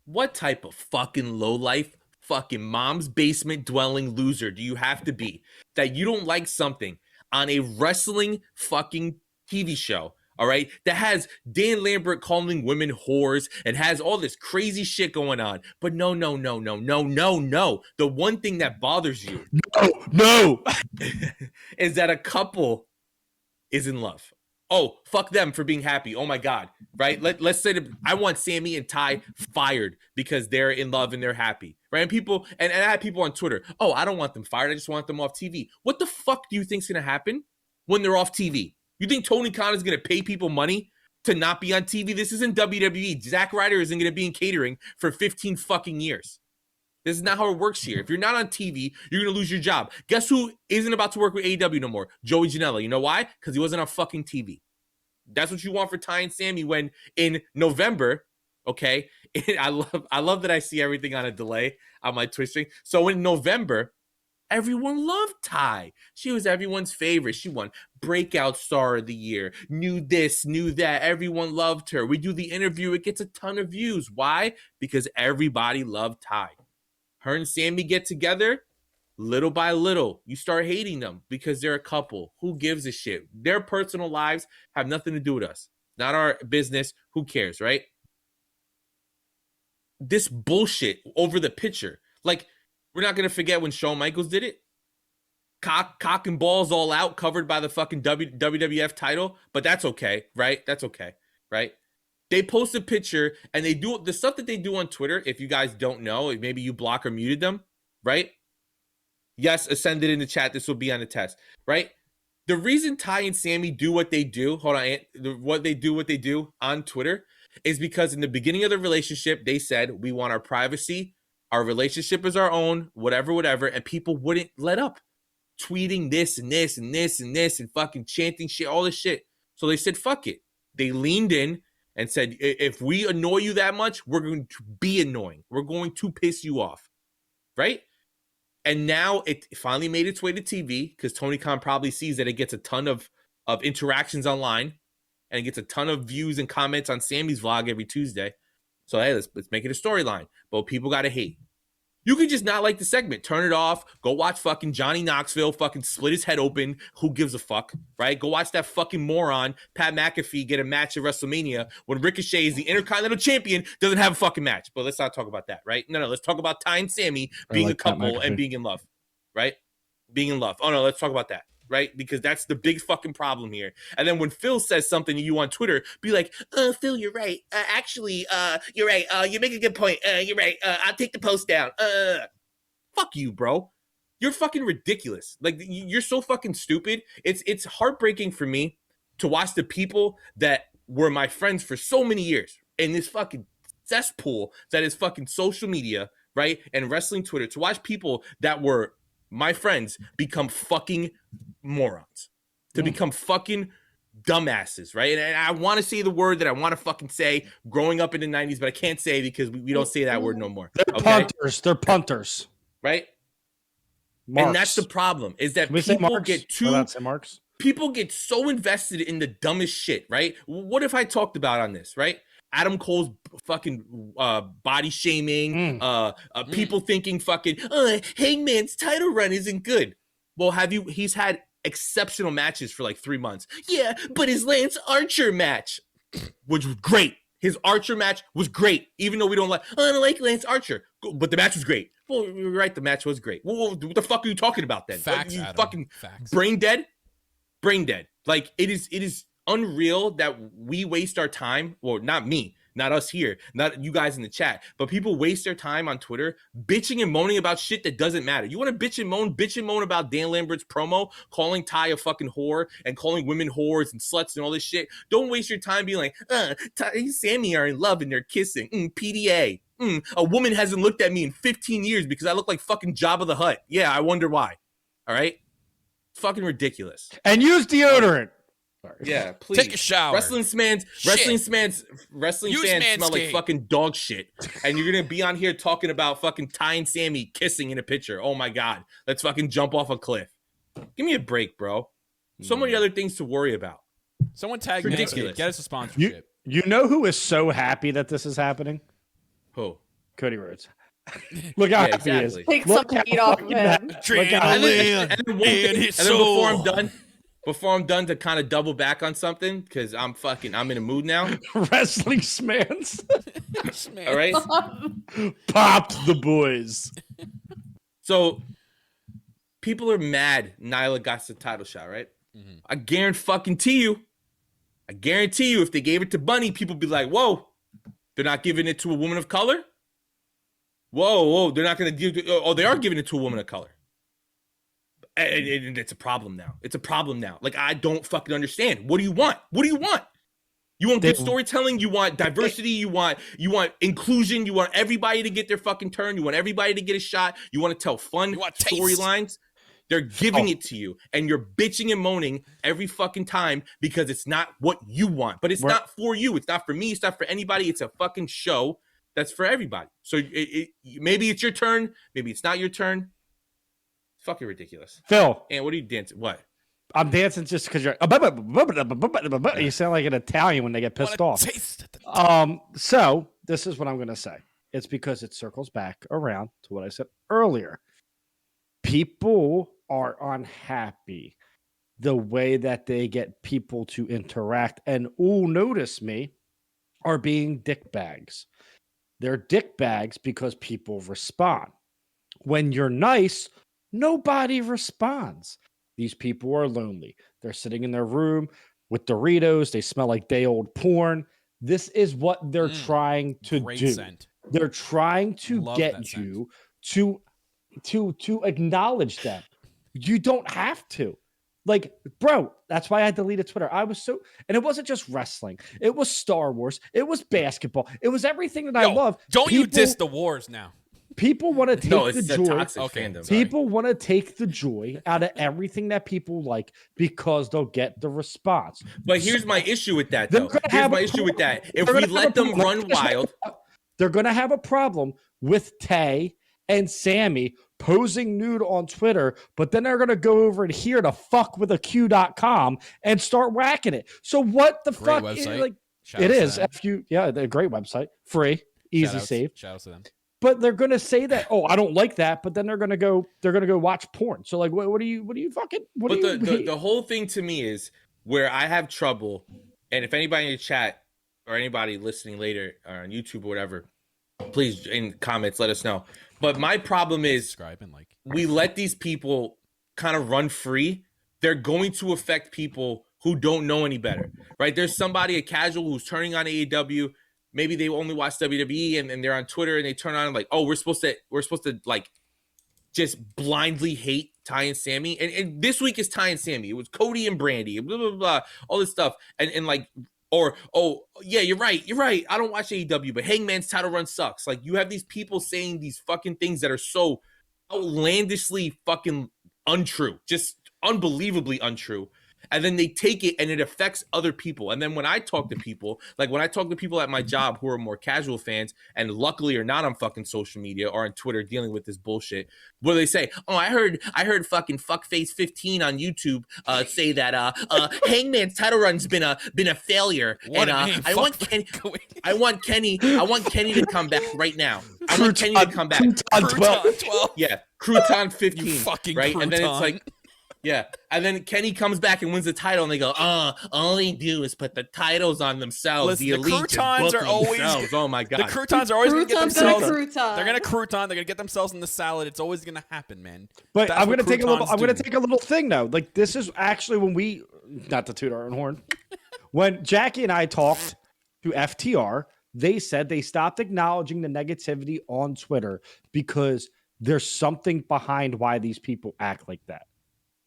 What type of fucking lowlife, fucking mom's basement dwelling loser do you have to be that you don't like something on a wrestling fucking TV show, all right, that has Dan Lambert calling women whores and has all this crazy shit going on? But no. The one thing that bothers you is that a couple is in love. Oh, fuck them for being happy. Oh my God, right? Let's say I want Sammy and Ty fired because they're in love and they're happy, right? And people, and I had people on Twitter, oh, I don't want them fired. I just want them off TV. What the fuck do you think's gonna happen when they're off TV? You think Tony Khan is gonna pay people money to not be on TV? This isn't WWE. Zack Ryder isn't gonna be in catering for 15 fucking years. This is not how it works here. If you're not on TV, you're going to lose your job. Guess who isn't about to work with AEW no more? Joey Janela. You know why? Because he wasn't on fucking TV. That's what you want for Ty and Sammy when in November, okay? I love that I see everything on a delay on my Twitch stream. So in November, everyone loved Ty. She was everyone's favorite. She won Breakout Star of the Year. Knew this, knew that. Everyone loved her. We do the interview. It gets a ton of views. Why? Because everybody loved Ty. Her and Sammy get together, little by little, you start hating them because they're a couple. Who gives a shit? Their personal lives have nothing to do with us. Not our business. Who cares, right? This bullshit over the picture. Like, we're not going to forget when Shawn Michaels did it. Cock and balls all out, covered by the fucking WWF title. But that's okay, right? That's okay, right? They post a picture and they do the stuff that they do on Twitter. If you guys don't know, maybe you block or muted them, right? Yes, send it in the chat. This will be on the test, right? The reason Ty and Sammy do what they do, what they do on Twitter is because in the beginning of the relationship, they said, we want our privacy. Our relationship is our own, whatever. And people wouldn't let up. Tweeting this and this and this and this and fucking chanting shit, all this shit. So they said, fuck it. They leaned in and said, if we annoy you that much, we're going to be annoying. We're going to piss you off, right? And now it finally made its way to TV because Tony Khan probably sees that it gets a ton of interactions online and it gets a ton of views and comments on Sammy's vlog every Tuesday. So, hey, let's make it a storyline. But people got to hate. You can just not like the segment. Turn it off. Go watch fucking Johnny Knoxville fucking split his head open. Who gives a fuck, right? Go watch that fucking moron, Pat McAfee, get a match at WrestleMania when Ricochet is the Intercontinental Champion, doesn't have a fucking match. But let's not talk about that, right? No, let's talk about Ty and Sammy being a couple and being in love, right? Being in love. Oh, no, let's talk about that. Right? Because that's the big fucking problem here. And then when Phil says something to you on Twitter, be like, Phil, you're right. Actually, you're right. You make a good point. You're right. I'll take the post down. Fuck you, bro. You're fucking ridiculous. Like, you're so fucking stupid. It's heartbreaking for me to watch the people that were my friends for so many years in this fucking cesspool that is fucking social media, right? And wrestling Twitter, to watch people that were my friends become fucking morons, to become fucking dumbasses, right? And I want to say the word that I want to fucking say growing up in the 90s, but I can't say because we don't say that word no more. They're punters. They're punters. Right? Marks. And that's the problem, is that people get so invested in the dumbest shit, right? What if I talked about on this, right? Adam Cole's fucking body shaming, people thinking fucking, Hangman's title run isn't good. Well, he's had exceptional matches for like 3 months. Yeah, but his Lance Archer match, which was great. His Archer match was great, even though we don't like, I don't like Lance Archer, but the match was great. Well, you're right, the match was great. Well, what the fuck are you talking about then? Facts, you Adam. fucking Facts. brain dead? Brain dead. Like, it is unreal that we waste our time. Well, not me, not us here, not you guys in the chat, but people waste their time on Twitter bitching and moaning about shit that doesn't matter. You want to bitch and moan about Dan Lambert's promo, calling Ty a fucking whore and calling women whores and sluts and all this shit. Don't waste your time being like, Ty and Sammy are in love and they're kissing. PDA. A woman hasn't looked at me in 15 years because I look like fucking Jabba the Hutt. Yeah, I wonder why. All right? It's fucking ridiculous. And use deodorant. Sorry. Yeah, please. Take a shower. Wrestling fans smell like fucking dog shit. And you're going to be on here talking about fucking Ty and Sammy kissing in a picture. Oh my God. Let's fucking jump off a cliff. Give me a break, bro. So many other things to worry about. Someone tag Manscaped. Get us a sponsorship. You know who is so happy that this is happening? Who? Cody Rhodes. Look how happy he is. Take some heat off of him. And then before I'm done to kind of double back on something, because I'm in a mood now. Wrestling Smans. All right. Pop the boys. So people are mad Nyla got the title shot, right? Mm-hmm. I guarantee you, if they gave it to Bunny, people be like, whoa, they're not giving it to a woman of color? Whoa, they're not going to give it. Oh, they are giving it to a woman of color. And it's a problem now. Like, I don't fucking understand. What do you want? You want good storytelling. You want diversity. You want inclusion. You want everybody to get their fucking turn. You want everybody to get a shot. You want to tell fun storylines. They're giving it to you, and you're bitching and moaning every fucking time because it's not what you want. But it's not for you. It's not for me. It's not for anybody. It's a fucking show that's for everybody. So maybe it's your turn. Maybe it's not your turn. It's fucking ridiculous. Phil. And what are you dancing? What? I'm dancing just because you're. You sound like an Italian when they get pissed off. So this is what I'm going to say. It's because it circles back around to what I said earlier. People are unhappy the way that they get people to interact and notice me are being dick bags. They're dick bags because people respond. When you're nice, nobody responds. These people are lonely. They're sitting in their room with Doritos. They smell like day-old porn. This is what they're trying to do. Scent. They're trying to get you to acknowledge them. You don't have to. Like, bro, that's why I deleted Twitter. I was so, and it wasn't just wrestling. It was Star Wars. It was basketball. It was everything that I love. Don't you diss the wars now. People want to take the joy. Fandom. People want to take the joy out of everything that people like because they'll get the response. But here's my issue with that, though. Here's my issue with that. If we let them run wild, they're going to have a problem with Tay and Sammy posing nude on Twitter, but then they're going to go over here to fuckwithaq.com and start whacking it. So what the fuck is like? It is. Yeah, they're a great website. Free, easy save. Shout out to them. But they're going to say that, I don't like that, but then they're going to go watch porn. So like, what do you fucking, what do you? The whole thing to me is where I have trouble. And if anybody in the chat or anybody listening later or on YouTube or whatever, please in comments, let us know. But my problem is we let these people kind of run free. They're going to affect people who don't know any better, right? There's somebody, a casual, who's turning on AEW. Maybe they only watch WWE and they're on Twitter and they turn on and like, we're supposed to like just blindly hate Ty and Sammy. And this week is Ty and Sammy. It was Cody and Brandy, blah, blah, blah, all this stuff. And like, yeah, you're right. I don't watch AEW, but Hangman's title run sucks. Like, you have these people saying these fucking things that are so outlandishly fucking untrue, just unbelievably untrue. And then they take it and it affects other people. And then when I talk to people, like when I talk to people at my job who are more casual fans and luckily are not on fucking social media or on Twitter dealing with this bullshit, what do they say? I heard fucking fuckface 15 on YouTube say that Hangman's title run's been a failure. I want Kenny to come back right now. I want Kenny to come back. Crouton 12. Yeah, Crouton 15. You fucking right? Crouton. And then it's like, yeah, and then Kenny comes back and wins the title, and they go, all they do is put the titles on themselves. Listen, the elite croutons are always themselves. Oh my god, the croutons are always going to get themselves. They're going to crouton. They're going to get themselves in the salad. It's always going to happen, man. But I'm going to take a little. I'm going to take a little thing though. Like this is actually when we, not to toot our own horn, when Jackie and I talked to FTR, they said they stopped acknowledging the negativity on Twitter because there's something behind why these people act like that.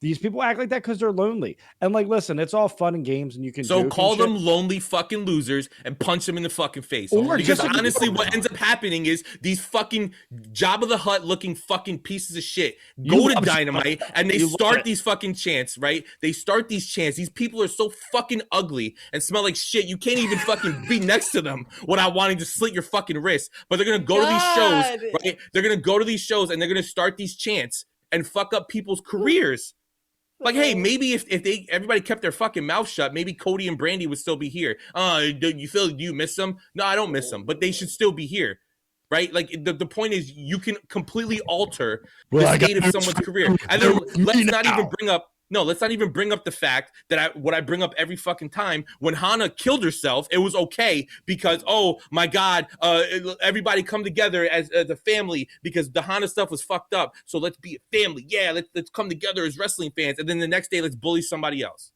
These people act like that because they're lonely. And like, listen, it's all fun and games, and you can call them lonely fucking losers and punch them in the fucking face. Because honestly, what ends up happening is these fucking Job of the Hutt looking fucking pieces of shit go to Dynamite and they start these fucking chants, right? They start these chants. These people are so fucking ugly and smell like shit. You can't even fucking be next to them without wanting to slit your fucking wrist. But they're gonna go to these shows, right? They're gonna go to these shows and they're gonna start these chants and fuck up people's careers. Like, hey, maybe if everybody kept their fucking mouth shut, maybe Cody and Brandy would still be here. Do you miss them? No, I don't miss them, but they should still be here, right? Like the point is, you can completely alter the state of someone's career, and then let's not even bring up the fact that what I bring up every fucking time. When Hana killed herself, it was okay because, oh my God, everybody come together as a family because the Hana stuff was fucked up. So let's be a family. Yeah, let's come together as wrestling fans. And then the next day, let's bully somebody else.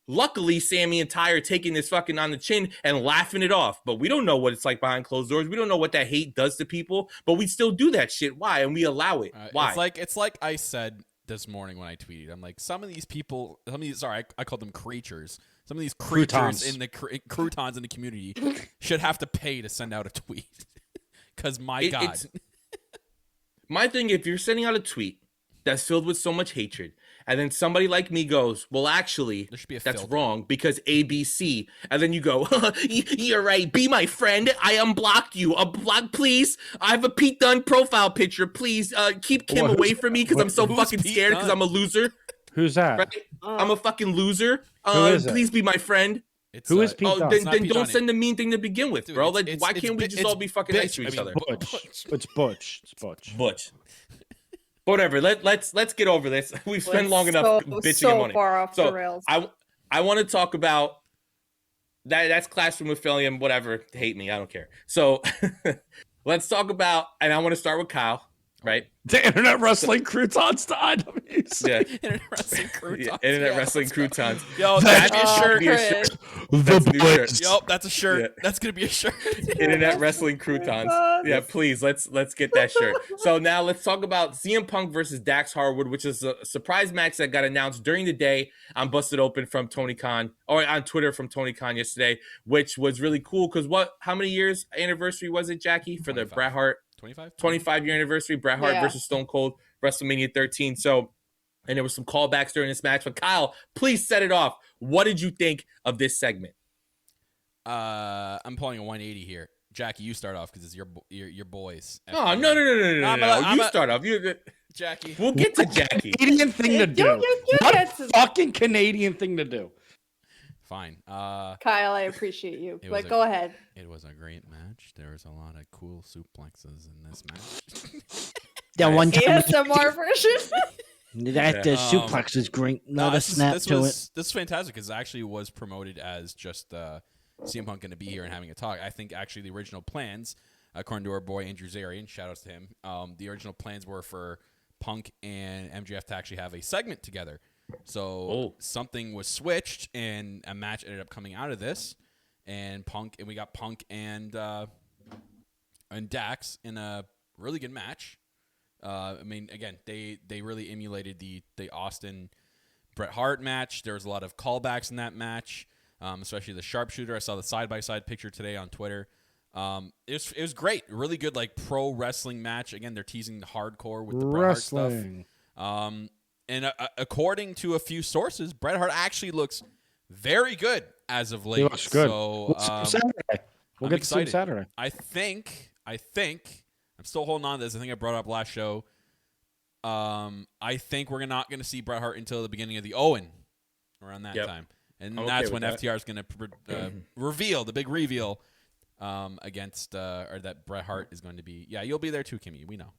Luckily, Sammy and Ty are taking this fucking on the chin and laughing it off. But we don't know what it's like behind closed doors. We don't know what that hate does to people. But we still do that shit. Why? And we allow it. Why? It's like I said this morning when I tweeted. I'm like, some of these people, I called them creatures. Some of these creatures croutons in the community should have to pay to send out a tweet. Because God. My thing, if you're sending out a tweet that's filled with so much hatred, and then somebody like me goes, well, actually, that's filter. wrong because ABC. And then you go, you're right. Be my friend. I unblocked you. Unblock, please. I have a Pete Dunne profile picture. Please keep Kim away from me because I'm so fucking scared because I'm a loser. Who's that? Right? I'm a fucking loser. Please be my friend. Who is Pete Dunne? Then don't send the mean thing to begin with, dude, bro. Like, why can't we just all be fucking nice to each other? It's Butch. Butch. Whatever. Let's get over this. We've spent long enough bitching and money. Far off the rails. I want to talk about that. That's Classroom with Phillium. Whatever. Hate me. I don't care. So let's talk about, and I want to start with Kyle. Right. The Internet Wrestling Croutons to IWs. Yeah. Internet Wrestling Croutons. Yeah, Internet Wrestling Croutons. Yo, that's a shirt. That's a new shirt. Yup, that's a shirt. Yeah. That's gonna be a shirt. Internet Wrestling Croutons. Yeah, please let's get that shirt. So now let's talk about CM Punk versus Dax Hardwood, which is a surprise match that got announced during the day on Busted Open from Tony Khan, or on Twitter from Tony Khan yesterday, which was really cool because how many years anniversary was it, Jackie, for 25. The Bret Hart 25-year anniversary, Bret Hart versus Stone Cold, WrestleMania 13. So, and there was some callbacks during this match. But Kyle, please set it off. What did you think of this segment? I'm pulling a 180 here. Jackie, you start off because it's your boys. Oh, no. You start off. Jackie. We'll get to Jackie. Canadian thing to do. What fucking Canadian thing to do? Fine. Kyle, I appreciate you, but go ahead. It was a great match. There was a lot of cool suplexes in this match. That one time ASMR version. That suplex is great. This is fantastic because it actually was promoted as just CM Punk going to be here and having a talk. I think actually the original plans, according to our boy Andrew Zarian, shout outs to him, the original plans were for Punk and MJF to actually have a segment together. So something was switched, and a match ended up coming out of this, and we got Punk and Dax in a really good match. I mean, again, they really emulated the Austin Bret Hart match. There was a lot of callbacks in that match, especially the sharpshooter. I saw the side-by-side picture today on Twitter. It was great, really good, like pro wrestling match. Again, they're teasing the hardcore with the Bret Hart stuff. And according to a few sources, Bret Hart actually looks very good as of late. He looks good. So we'll get to see him Saturday. I think I'm still holding on to this. I think I brought it up last show. I think we're not going to see Bret Hart until the beginning of the Owen around that time, and that's when FTR is going to reveal the big reveal against or that Bret Hart is going to be. Yeah, you'll be there too, Kimmy. We know.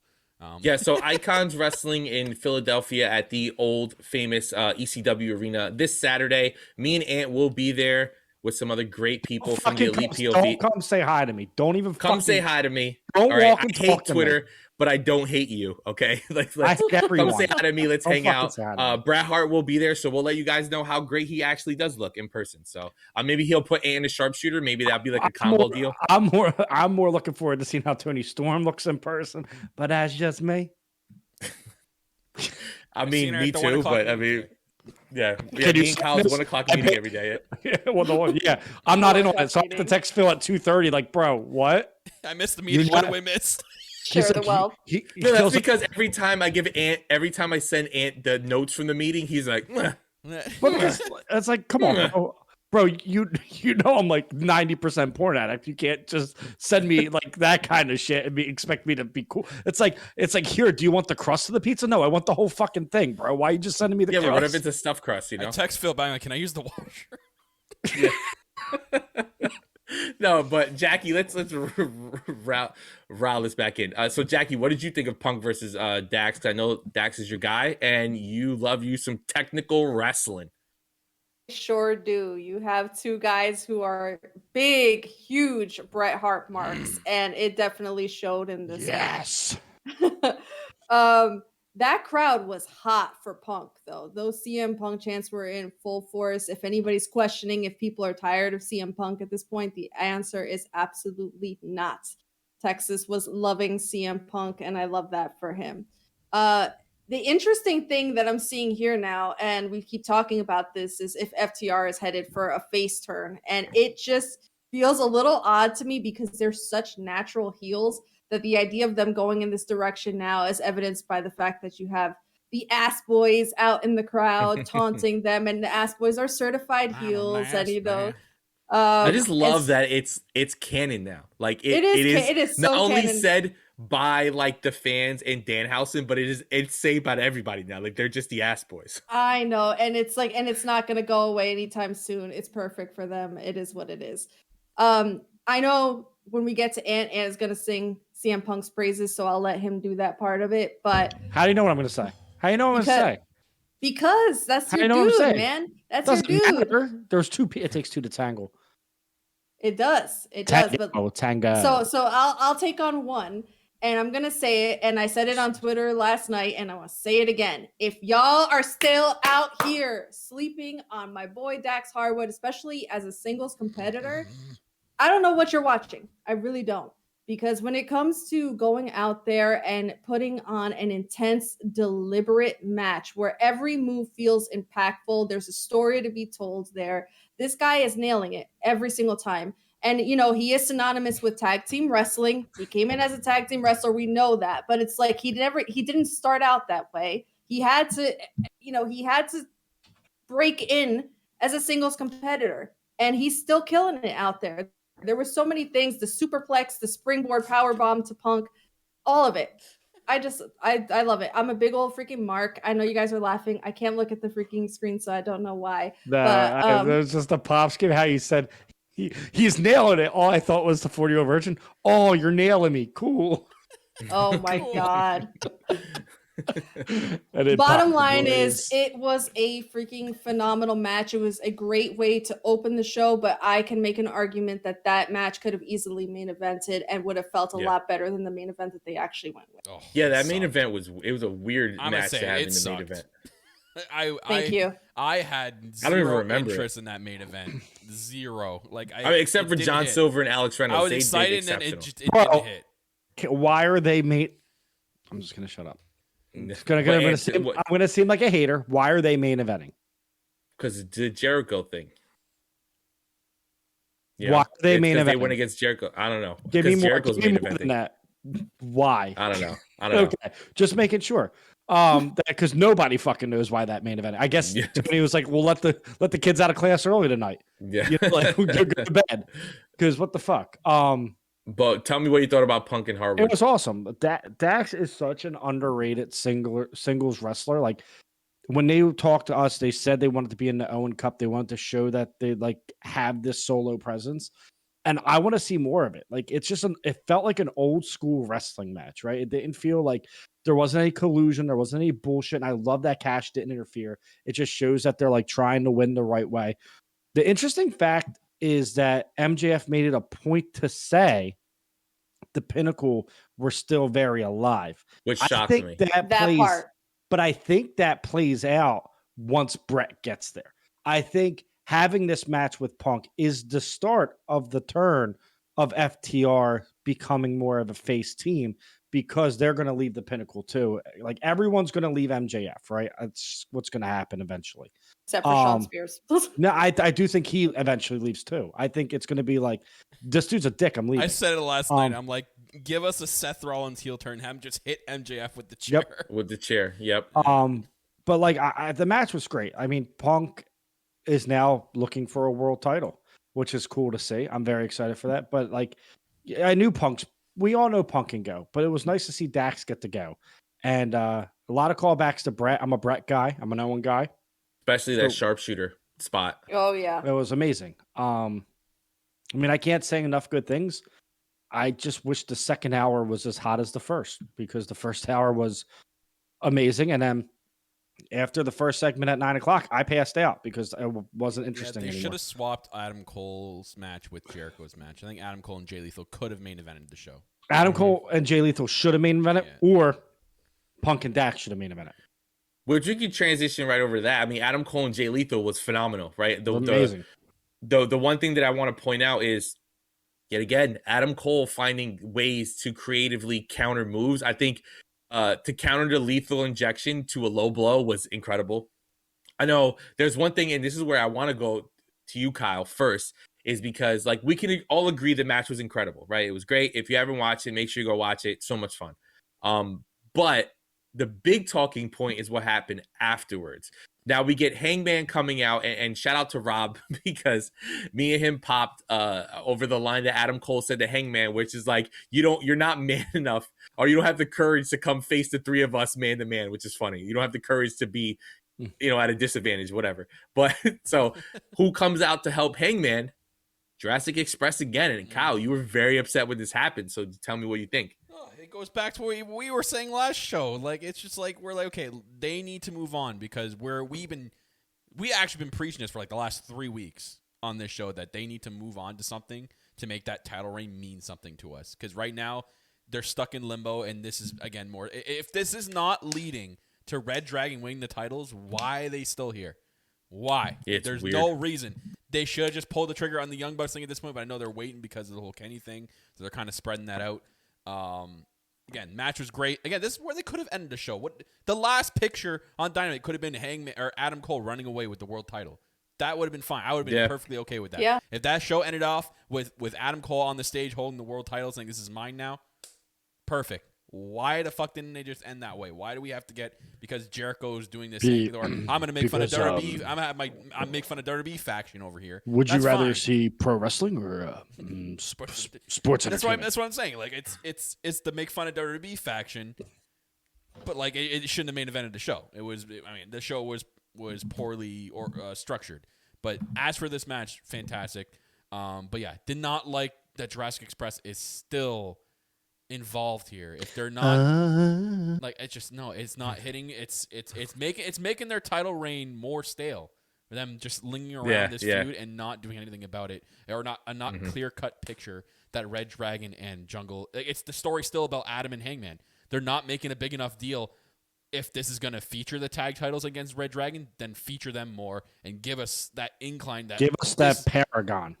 So Icons Wrestling in Philadelphia at the old famous ECW arena this Saturday. Me and Ant will be there with some other great people from the Elite POV. Don't come say hi to me. Don't even come say hi to me. Don't walk and I hate Twitter, but I don't hate you. Okay, let's come say hi to me. Let's hang out. Bret Hart will be there, so we'll let you guys know how great he actually does look in person. So maybe he'll put Ant in a sharpshooter. Maybe that'll be like a combo deal. I'm more looking forward to seeing how Tony Storm looks in person, but that's just me. I mean, me too, but I mean. Yeah, me and Kyle's 1 o'clock meeting every day. I'm not in on it, so I have to text Phil at 2:30. Like, bro, what? I missed the meeting. What do we miss? Share the wealth. That's because every time I send Ant the notes from the meeting, he's like, it's like, come on, bro. You know I'm like 90% porn addict. You can't just send me like that kind of shit and expect me to be cool. It's like here. Do you want the crust of the pizza? No, I want the whole fucking thing, bro. Why are you just sending me the crust? But what if it's a stuffed crust? You know. I text Phil back. Like, can I use the washer? No, but Jackie, let's rile this back in. So Jackie, what did you think of Punk versus Dax? 'Cause I know Dax is your guy, and you love you some technical wrestling. Sure do. You have two guys who are big, huge Bret Hart marks, and it definitely showed in this match. That crowd was hot for Punk, though. Those CM Punk chants were in full force. If anybody's questioning if people are tired of CM Punk at this point, the answer is absolutely not. Texas was loving CM Punk, and I love that for him. The interesting thing that I'm seeing here now, and we keep talking about this, is if FTR is headed for a face turn. And it just feels a little odd to me because they're such natural heels that the idea of them going in this direction now is evidenced by the fact that you have the ass boys out in the crowd taunting them, and the ass boys are certified heels, and I just love and that it's canon now. Like it is not so only canon. said by like the fans and Danhausen, but it's said by everybody now. Like they're just the ass boys. I know, and it's like, and it's not gonna go away anytime soon. It's perfect for them. It is what it is. I know when we get to Ant is gonna sing CM Punk's praises, so I'll let him do that part of it. But How do you know what I'm going to say? How do you know what I'm going to say? because that's How do your you know what I'm dude, saying? man. That's Doesn't your dude. matter. There's two. It takes two to tangle. It does. It does. But Tango. so I'll take on one, and I'm gonna say it, and I said it on Twitter last night, and I want to say it again. If y'all are still out here sleeping on my boy Dax Hardwood, especially as a singles competitor, I don't know what you're watching. I really don't. Because when it comes to going out there and putting on an intense, deliberate match where every move feels impactful, there's a story to be told there. This guy is nailing it every single time. And, you know, he is synonymous with tag team wrestling. He came in as a tag team wrestler. We know that. But it's like he didn't start out that way. He had to break in as a singles competitor. And he's still killing it out there. There were so many things, the superplex, the springboard power bomb to Punk, all of it. I love it. I'm a big old freaking mark. I know you guys are laughing. I can't look at the freaking screen, so I don't know why. It was just a pop skip. How you said he's nailing it. All I thought was the 40-year virgin. Oh, you're nailing me. Cool. Oh my God. And Bottom line is, it was a freaking phenomenal match. It was a great way to open the show, but I can make an argument that that match could have easily main evented and would have felt a lot better than the main event that they actually went with. Oh, Yeah, that main event was a weird I'm match gonna say to have in it the sucked. main event. Thank you. I had I don't even zero remember interest in that main event. Zero. Like I mean, except it for didn't John hit. Silver and Alex Reynolds. I was They did excited and then exceptional. it Well, didn't hit. Why are they made? I'm just gonna shut up. I'm gonna seem like a hater. Why are they main eventing? Because it's the Jericho thing. Why are they main They eventing? went against Jericho. I don't know. Give me more, Jericho's give me main more than eventing. that. Why? I don't know. Okay, just making sure. Because nobody fucking knows why that main event. I guess Tony was like, "We'll let the kids out of class early tonight. Yeah. You know, like they're go to bed." Because what the fuck? But tell me what you thought about Punk and Hardwood. It was awesome. Dax is such an underrated singles wrestler. Like when they talked to us, they said they wanted to be in the Owen Cup. They wanted to show that they like have this solo presence. And I want to see more of it. Like it's just it felt like an old school wrestling match, right? It didn't feel like there wasn't any collusion, there wasn't any bullshit. And I love that Cash didn't interfere. It just shows that they're like trying to win the right way. The interesting fact is that MJF made it a point to say the Pinnacle were still very alive. Which I shocked think me. That plays, part. but I think that plays out once Brett gets there. I think having this match with Punk is the start of the turn of FTR becoming more of a face team because they're going to leave the Pinnacle too. Like everyone's going to leave MJF, right? That's what's going to happen eventually. Except for Sean Spears. No, I do think he eventually leaves too. I think it's going to be like, this dude's a dick. I'm leaving. I said it last night. I'm like, give us a Seth Rollins heel turn. Have him just hit MJF with the chair. Yep. With the chair. Yep. But like the match was great. I mean, Punk is now looking for a world title, which is cool to see. I'm very excited for that. But like, I knew we all know Punk can go, but it was nice to see Dax get to go. And a lot of callbacks to Brett. I'm a Brett guy. I'm an Owen guy. Especially that sharpshooter spot. Oh yeah. It was amazing. I mean, I can't say enough good things. I just wish the second hour was as hot as the first, because the first hour was amazing. And then after the first segment at 9:00, I passed out because it wasn't interesting They anymore. should have swapped Adam Cole's match with Jericho's match. I think Adam Cole and Jay Lethal could have main evented the show. Adam Cole and Jay Lethal should have main evented, or Punk and Dax should have main evented. Which we could transition right over that. I mean, Adam Cole and Jay Lethal was phenomenal, right? Amazing. The one thing that I want to point out is, yet again, Adam Cole finding ways to creatively counter moves. I think to counter the lethal injection to a low blow was incredible. I know there's one thing, and this is where I want to go to you, Kyle, first, is because like we can all agree the match was incredible, right? It was great. If you haven't watched it, make sure you go watch it. So much fun. But the big talking point is what happened afterwards. Now we get Hangman coming out, and shout out to Rob because me and him popped over the line that Adam Cole said to Hangman, which is like, you're not man enough, or you don't have the courage to come face the three of us man to man, which is funny. You don't have the courage to be, at a disadvantage, whatever. But so who comes out to help Hangman? Jurassic Express again. And Kyle, you were very upset when this happened. So tell me what you think. It goes back to what we were saying last show. Like, it's just like, we're like, okay, they need to move on because we actually been preaching this for like the last 3 weeks on this show that they need to move on to something to make that title reign mean something to us. Because right now they're stuck in limbo, and this is again more. If this is not leading to Red Dragon winning the titles, why are they still here? Why? There's weird. No reason. They should have just pulled the trigger on the Young Bucks thing at this point, but I know they're waiting because of the whole Kenny thing, so they're kind of spreading that out. Again, match was great. Again, this is where they could have ended the show. What the last picture on Dynamite could have been Hangman or Adam Cole running away with the world title. That would have been fine. I would have been perfectly okay with that. Yeah. If that show ended off with Adam Cole on the stage holding the world title saying this is mine now, perfect. Why the fuck didn't they just end that way? Why do we have to get because Jericho's doing this thing, or I'm gonna make fun of WWE? I'm make fun of WWE faction over here. Would you rather see pro wrestling or sports entertainment? That's what I'm saying. Like it's the make fun of WWE faction, but like it shouldn't have main evented the show. The show was poorly structured. But as for this match, fantastic. But yeah, did not like that Jurassic Express is still involved here. If they're not like, it's just no, it's not hitting. It's making their title reign more stale for them just lingering around this feud and not doing anything about it, or not a clear cut picture that Red Dragon and Jungle. It's the story still about Adam and Hangman. They're not making a big enough deal. If this is going to feature the tag titles against Red Dragon, then feature them more and give us that incline. Give us that Paragon.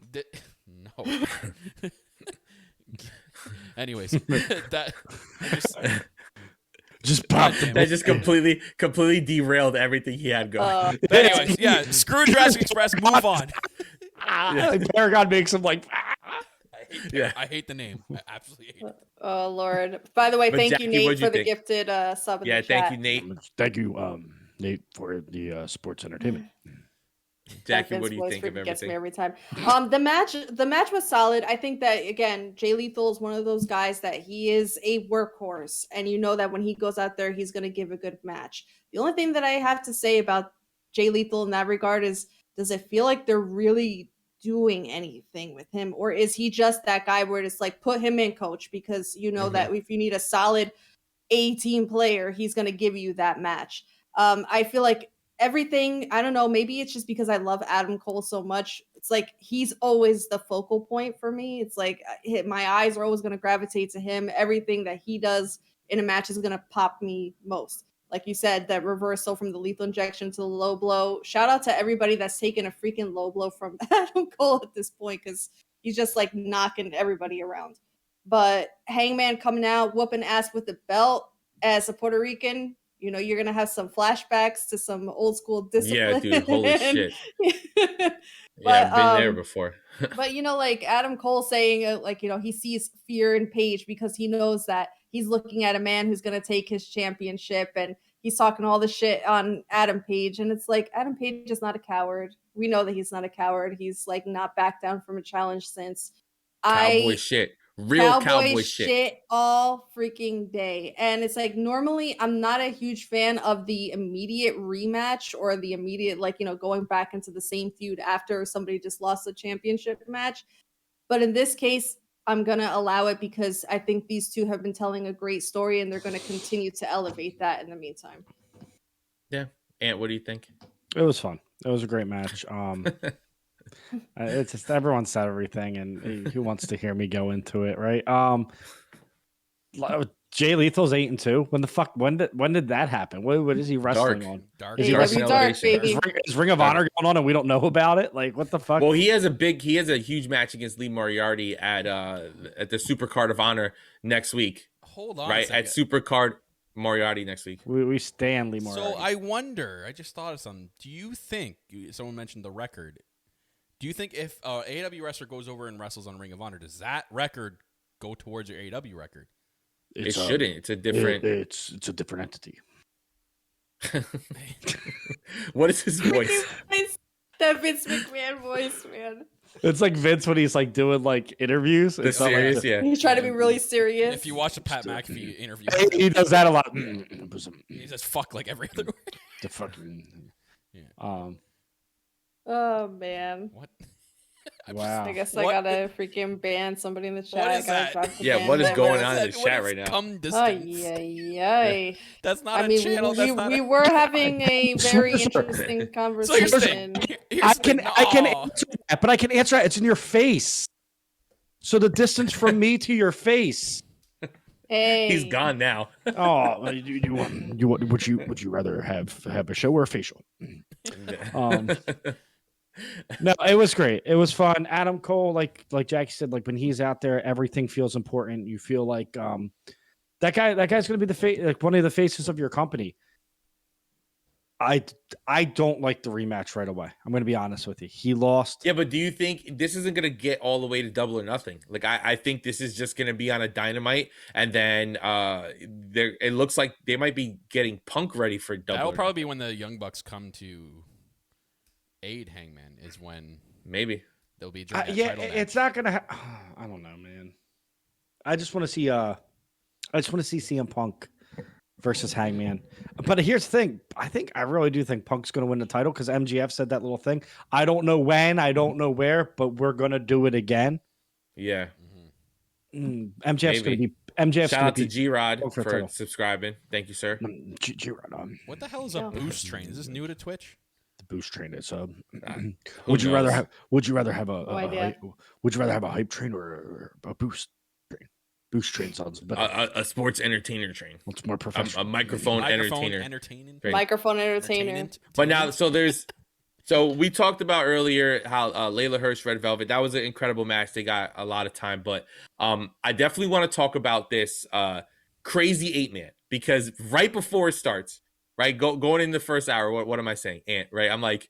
No. Anyways, that just popped. That just completely derailed everything he had going. But anyways, yeah, screw Jurassic Express. Move on. Paragon makes him like. I hate the name. I absolutely hate it. Oh Lord! By the way, thank Jackie, you, Nate, for the gifted sub. In the chat. Thank you, Nate. Thank you, Nate, for the sports entertainment. Jackie, what do you think of everything? Gets me every time. The match was solid. I think that again, Jay Lethal is one of those guys that he is a workhorse, and you know that when he goes out there, he's going to give a good match. The only thing that I have to say about Jay Lethal in that regard is, does it feel like they're really doing anything with him, or is he just that guy where it's like, put him in, coach, because you know that if you need a solid A-team player, he's going to give you that match. I feel like everything, I don't know, maybe it's just because I love Adam Cole so much. It's like he's always the focal point for me. It's like my eyes are always going to gravitate to him. Everything that he does in a match is going to pop me most. Like you said, that reversal from the lethal injection to the low blow. Shout out to everybody that's taken a freaking low blow from Adam Cole at this point, because he's just like knocking everybody around. But Hangman coming out, whooping ass with the belt as a Puerto Rican, you know, you're going to have some flashbacks to some old school discipline. Yeah, dude, holy shit. I've been there before. But, you know, like Adam Cole saying, like, you know, he sees fear in Page because he knows that he's looking at a man who's going to take his championship, and he's talking all the shit on Adam Page. And it's like, Adam Page is not a coward. We know that he's not a coward. He's like not backed down from a challenge since. Cowboy shit. Real cowboy shit all freaking day. And it's like, normally I'm not a huge fan of the immediate rematch or the immediate, like, you know, going back into the same feud after somebody just lost a championship match. But in this case, I'm going to allow it because I think these two have been telling a great story, and they're going to continue to elevate that in the meantime. Yeah. Ant, what do you think? It was fun. It was a great match. It's just everyone said everything, and who wants to hear me go into it, right? Jay Lethal's 8-2. When did that happen? What is he wrestling on? Dark. Is he wrestling Dark, baby. Is Ring of Honor going on and we don't know about it? Like, what the fuck? Well, he has a huge match against Lee Moriarty at the Super Card of Honor next week. Hold on, right at Super Card. Moriarty next week. We Stanley Moriarty. So I wonder. I just thought of something. Do you think someone mentioned the record? Do you think if AEW wrestler goes over and wrestles on Ring of Honor, does that record go towards your AEW record? It shouldn't. It's a different. It's a different entity. What is his voice? That Vince McMahon voice, man. It's like Vince when he's like doing like interviews. The It's not serious, like yeah. He's trying to be really serious. If you watch the Pat McAfee interview, he does that a lot. he says "fuck" like every other word. The fucking. Yeah. Oh man. What? Wow. I guess What? I gotta freaking ban somebody in the chat. What I is gotta that? drop the Yeah, ban what is them. going What on is in the that? chat What right is now? Come Ay, distance. ay, ay. That's not I a mean, channel. we, That's not we a... were having a very Sure. interesting So you're conversation. saying, I can answer that, but I can answer that. It's in your face. So the distance from me to your face. Hey, He's gone now. Oh, would you rather have a show or a facial? No, it was great. It was fun. Adam Cole, like Jackie said, like when he's out there, everything feels important. You feel like that guy's gonna be like one of the faces of your company. I don't like the rematch right away. I'm gonna be honest with you. He lost. Yeah, but do you think this isn't gonna get all the way to Double or Nothing? Like I think this is just gonna be on a Dynamite, and then there it looks like they might be getting Punk ready for Double. That'll or probably be when the Young Bucks come to aid Hangman. Is when maybe there'll be a giant Yeah, title match. it's not gonna. I don't know, man. I just want to see. I just want to see CM Punk versus Hangman. But here's the thing. I really do think Punk's going to win the title because MGF said that little thing. I don't know when, I don't know where, but we're going to do it again. yeah. MJF's going to Maybe. be. MJF's Shout going out to be. G Rod Punk for for title. subscribing. Thank you, sir. G-Rod, What the hell is a Yeah. boost train? Is this new to Twitch? the boost train is. Who Would you rather knows? have? Would you rather have a? No idea. Would you rather have a hype train or a boost train? Boost train sounds better. A sports entertainer train, It's more professional. a microphone entertainer. entertaining. Right. microphone entertainer. Entertainment. But now, so we talked about earlier how Layla Hirsch, Red Velvet, that was an incredible match. They got a lot of time, but I definitely want to talk about this crazy 8-man because right before it starts, right, going in the first hour, what am I saying? Ant, right? I'm like,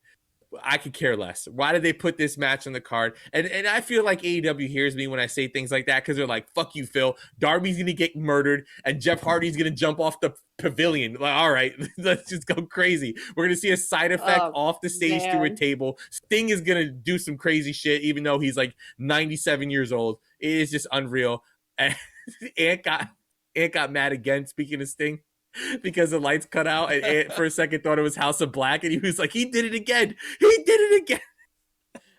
I could care less. Why did they put this match on the card? And I feel like AEW hears me when I say things like that because they're like, fuck you, Phil. Darby's going to get murdered and Jeff Hardy's going to jump off the pavilion. Like, all right, let's just go crazy. We're going to see a side effect off the stage through a man. table. Sting is going to do some crazy shit, even though he's like 97 years old. It is just unreal. And Ant got mad again, speaking of Sting, because the lights cut out and Ant for a second thought it was House of Black and he was like, he did it again. He did it again.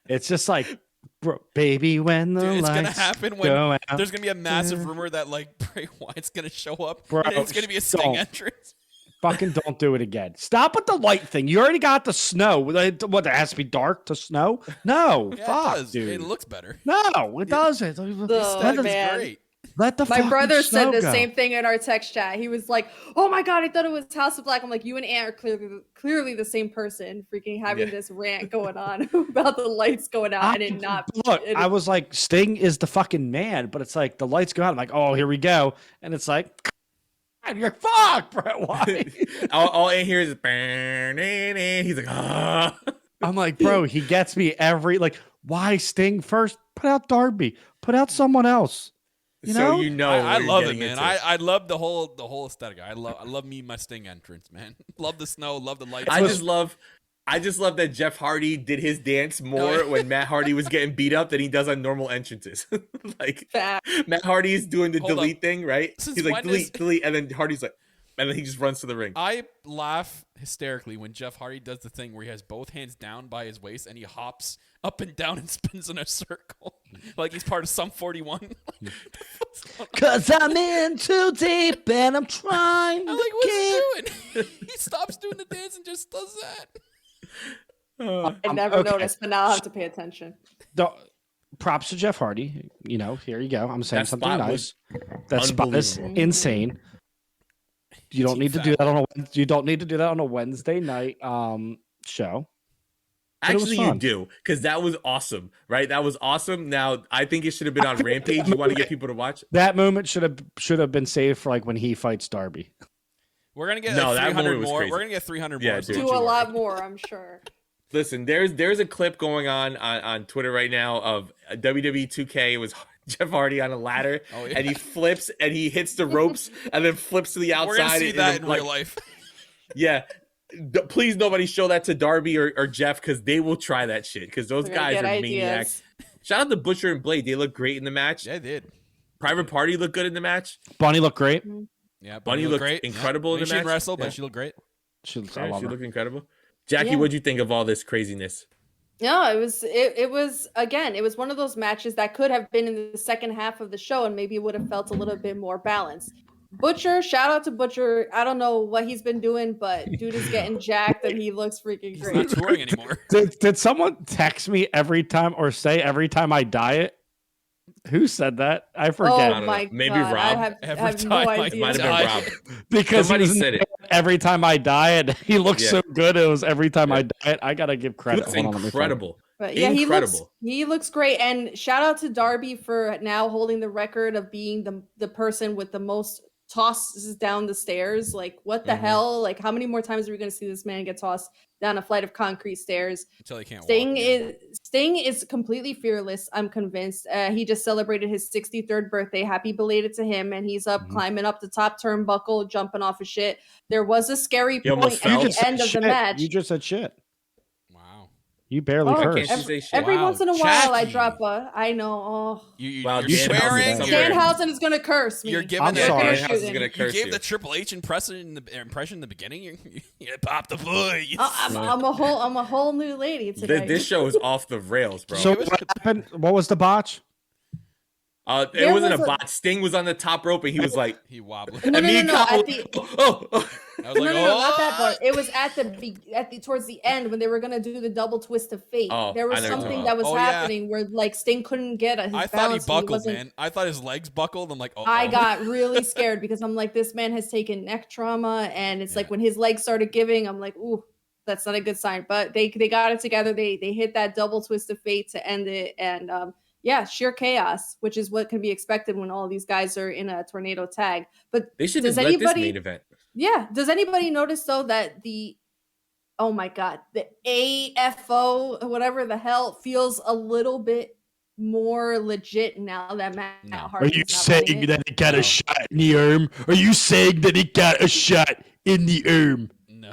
It's just like, bro, baby, when the Dude, it's gonna lights happen go when out. there's gonna be a massive rumor that like Bray Wyatt's gonna show up, Bro, and it's gonna be a Sting don't. entrance. Fucking don't do it again. Stop with the light thing. You already got the snow. What, it has to be dark to snow? No, Yeah, fuck, it does. dude. It looks better. No, it doesn't. Sting is man. great. Let the My fucking brother snow said the go. same thing in our text chat. He was like, "Oh my god, I thought it was House of Black." I'm like, "You and Ant are clearly the same person, freaking having Yeah. this rant going on about the lights going out and it not." Look, it- I was like, Sting is the fucking man, but it's like the lights go out. I'm like, oh, here we go, and it's like, and you're like, fuck, Brett. Why? all Ant hears is he's like, ah. I'm like, bro, he gets me every like. Why Sting first? Put out Darby. Put out someone else. You know? So you know, I what you're love it, getting man. into. I love the whole aesthetic. I love me my Sting entrance, man. Love the snow. Love the lights. I just love that Jeff Hardy did his dance more when Matt Hardy was getting beat up than he does on normal entrances. Like Fact. Matt Hardy's doing the Hold up. delete thing, right? Since He's like when delete, is- delete, and then Hardy's like, and then he just runs to the ring. I laugh hysterically when Jeff Hardy does the thing where he has both hands down by his waist and he hops up and down and spins in a circle like he's part of Sum 41. Cause I'm in too deep and I'm trying I'm to like, what's get. he doing? He stops doing the dance and just does that. I never okay. noticed, but now I'll have to pay attention. The, props to Jeff Hardy. You know, here you go. I'm saying That something spot nice. was That spot is unbelievable. insane. You don't need to do that on a Wednesday night show. But it was Actually, you fun. do, because that was awesome, right? That was awesome. Now, I think it should have been on Rampage. You want to get people to watch? That moment should have been saved for like when he fights Darby. We're gonna get No, like that 300 moment was more. crazy. We're gonna get 300 Yeah, more. dude. so Do don't a you lot worry. more, I'm sure. Listen, there's a clip going on Twitter right now of WWE 2K. It was Jeff Hardy on a ladder, Oh, yeah. and he flips and he hits the ropes and then flips to the outside. We're gonna see and that then, in like, real life. Yeah. Please, nobody show that to Darby or Jeff because they will try that shit because those We're gonna guys get are ideas. maniacs. Shout out to Butcher and Blade. They look great in the match. Yeah, they did. Private Party looked good in the match. Bunny looked great. Yeah, Bunny looked looked great. incredible in the She didn't match. wrestle, Yeah. but she looked great. I Yeah, love she her. looked incredible. Jackie, Yeah. what'd you think of all this craziness? No, it was again, it was one of those matches that could have been in the second half of the show and maybe would have felt a little bit more balanced. Butcher, shout out to Butcher. I don't know what he's been doing, but dude is getting jacked and he looks freaking He's great. not touring anymore. Did someone text me every time or say every time I diet? Who said that? I Oh forget. don't know. my Maybe god, I Rob. have Every no time I It idea. might have been Rob. because Somebody he was said it. every time I diet. He looks Yeah. so good. It was every time I Yeah. diet. I gotta give He credit. looks Hold on, let me find it. incredible. But yeah, Incredible. he looks great. And shout out to Darby for now holding the record of being the person with the most tosses down the stairs. Like what the Mhm. hell? Like how many more times are we gonna see this man get tossed down a flight of concrete stairs? Until he can't Sting walk. Sting is completely fearless. I'm convinced. He just celebrated his 63rd birthday. Happy belated to him, and he's up Mhm. climbing up the top turnbuckle, jumping off of shit. There was a scary He almost point at fell. the You just end said of the shit. match. You just said shit. Wow. You barely Oh, cursed. Can't you say shit? Every Wow, once in a while, I Jackie. drop a. I know. Oh, Wow, You're Danhausen swearing. is You're, Danhausen is gonna curse me. you're giving I'm the, sorry. They're Danhausen's gonna shoot gonna him. You curse gave you. the Triple H impression in the beginning. You popped the voice. I'm a whole new lady today. This show is off the rails, bro. So what happened? What was the botch? It There wasn't was a a- bot. Sting was on the top rope and he was like, He wobbled. No, and no, me no, and no. Kyle, At the oh. I was like, no, not that "Oh!" part. It was at towards the end when they were gonna do the double twist of fate. Oh, There was I know what you're something talking that was about. Oh, yeah. happening where like Sting couldn't get his I thought he balance. and buckled, wasn't- man. I thought his legs buckled. I'm like, oh. I got really scared because I'm like, this man has taken neck trauma, and it's like Yeah. when his legs started giving, I'm like, ooh, that's not a good sign. But they got it together. They hit that double twist of fate to end it, and yeah, sheer chaos, which is what can be expected when all these guys are in a tornado tag. But They should does have let this anybody- main event. yeah, does anybody notice though that oh my god, the AFO, whatever the hell, feels a little bit more legit now that Matt No. Hardy's Are you not running saying it? that it got No. a shot in the arm? Are you saying that it got a shot in the arm? No,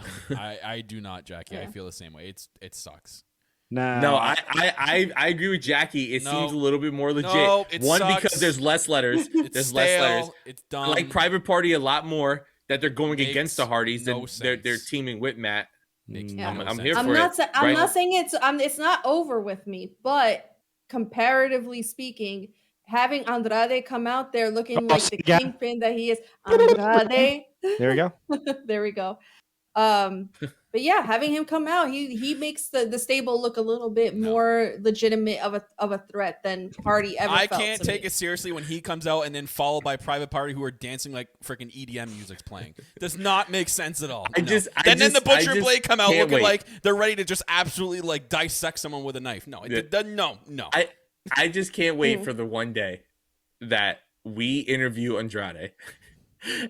I do not, Jackie. I Yeah. feel the same way. It sucks. Nah. No, I agree with Jackie. It No. seems a little bit more legit. No, it One, sucks. because there's less letters. It's There's stale. less letters. It's I dumb. like Private Party a lot more that they're going Makes against the Hardys no than they're sense. teaming with Matt. Makes Yeah. no I'm sense. here I'm for not. it, I'm right? not saying it's not over with me, but comparatively speaking, having Andrade come out there looking like the yeah. kingpin that he is, Andrade. There we go. There we go. But yeah, having him come out, he makes the stable look a little bit No. more legitimate of a threat than Hardy ever. I felt can't to take me. it seriously when he comes out and then followed by Private Party who are dancing like freaking EDM music's playing. Does not make sense at all. I No. just- then the I Butcher just Blade come out can't looking wait. like they're ready to just absolutely like dissect someone with a knife. No, Yeah. no. I just can't wait Mm. for the one day that we interview Andrade.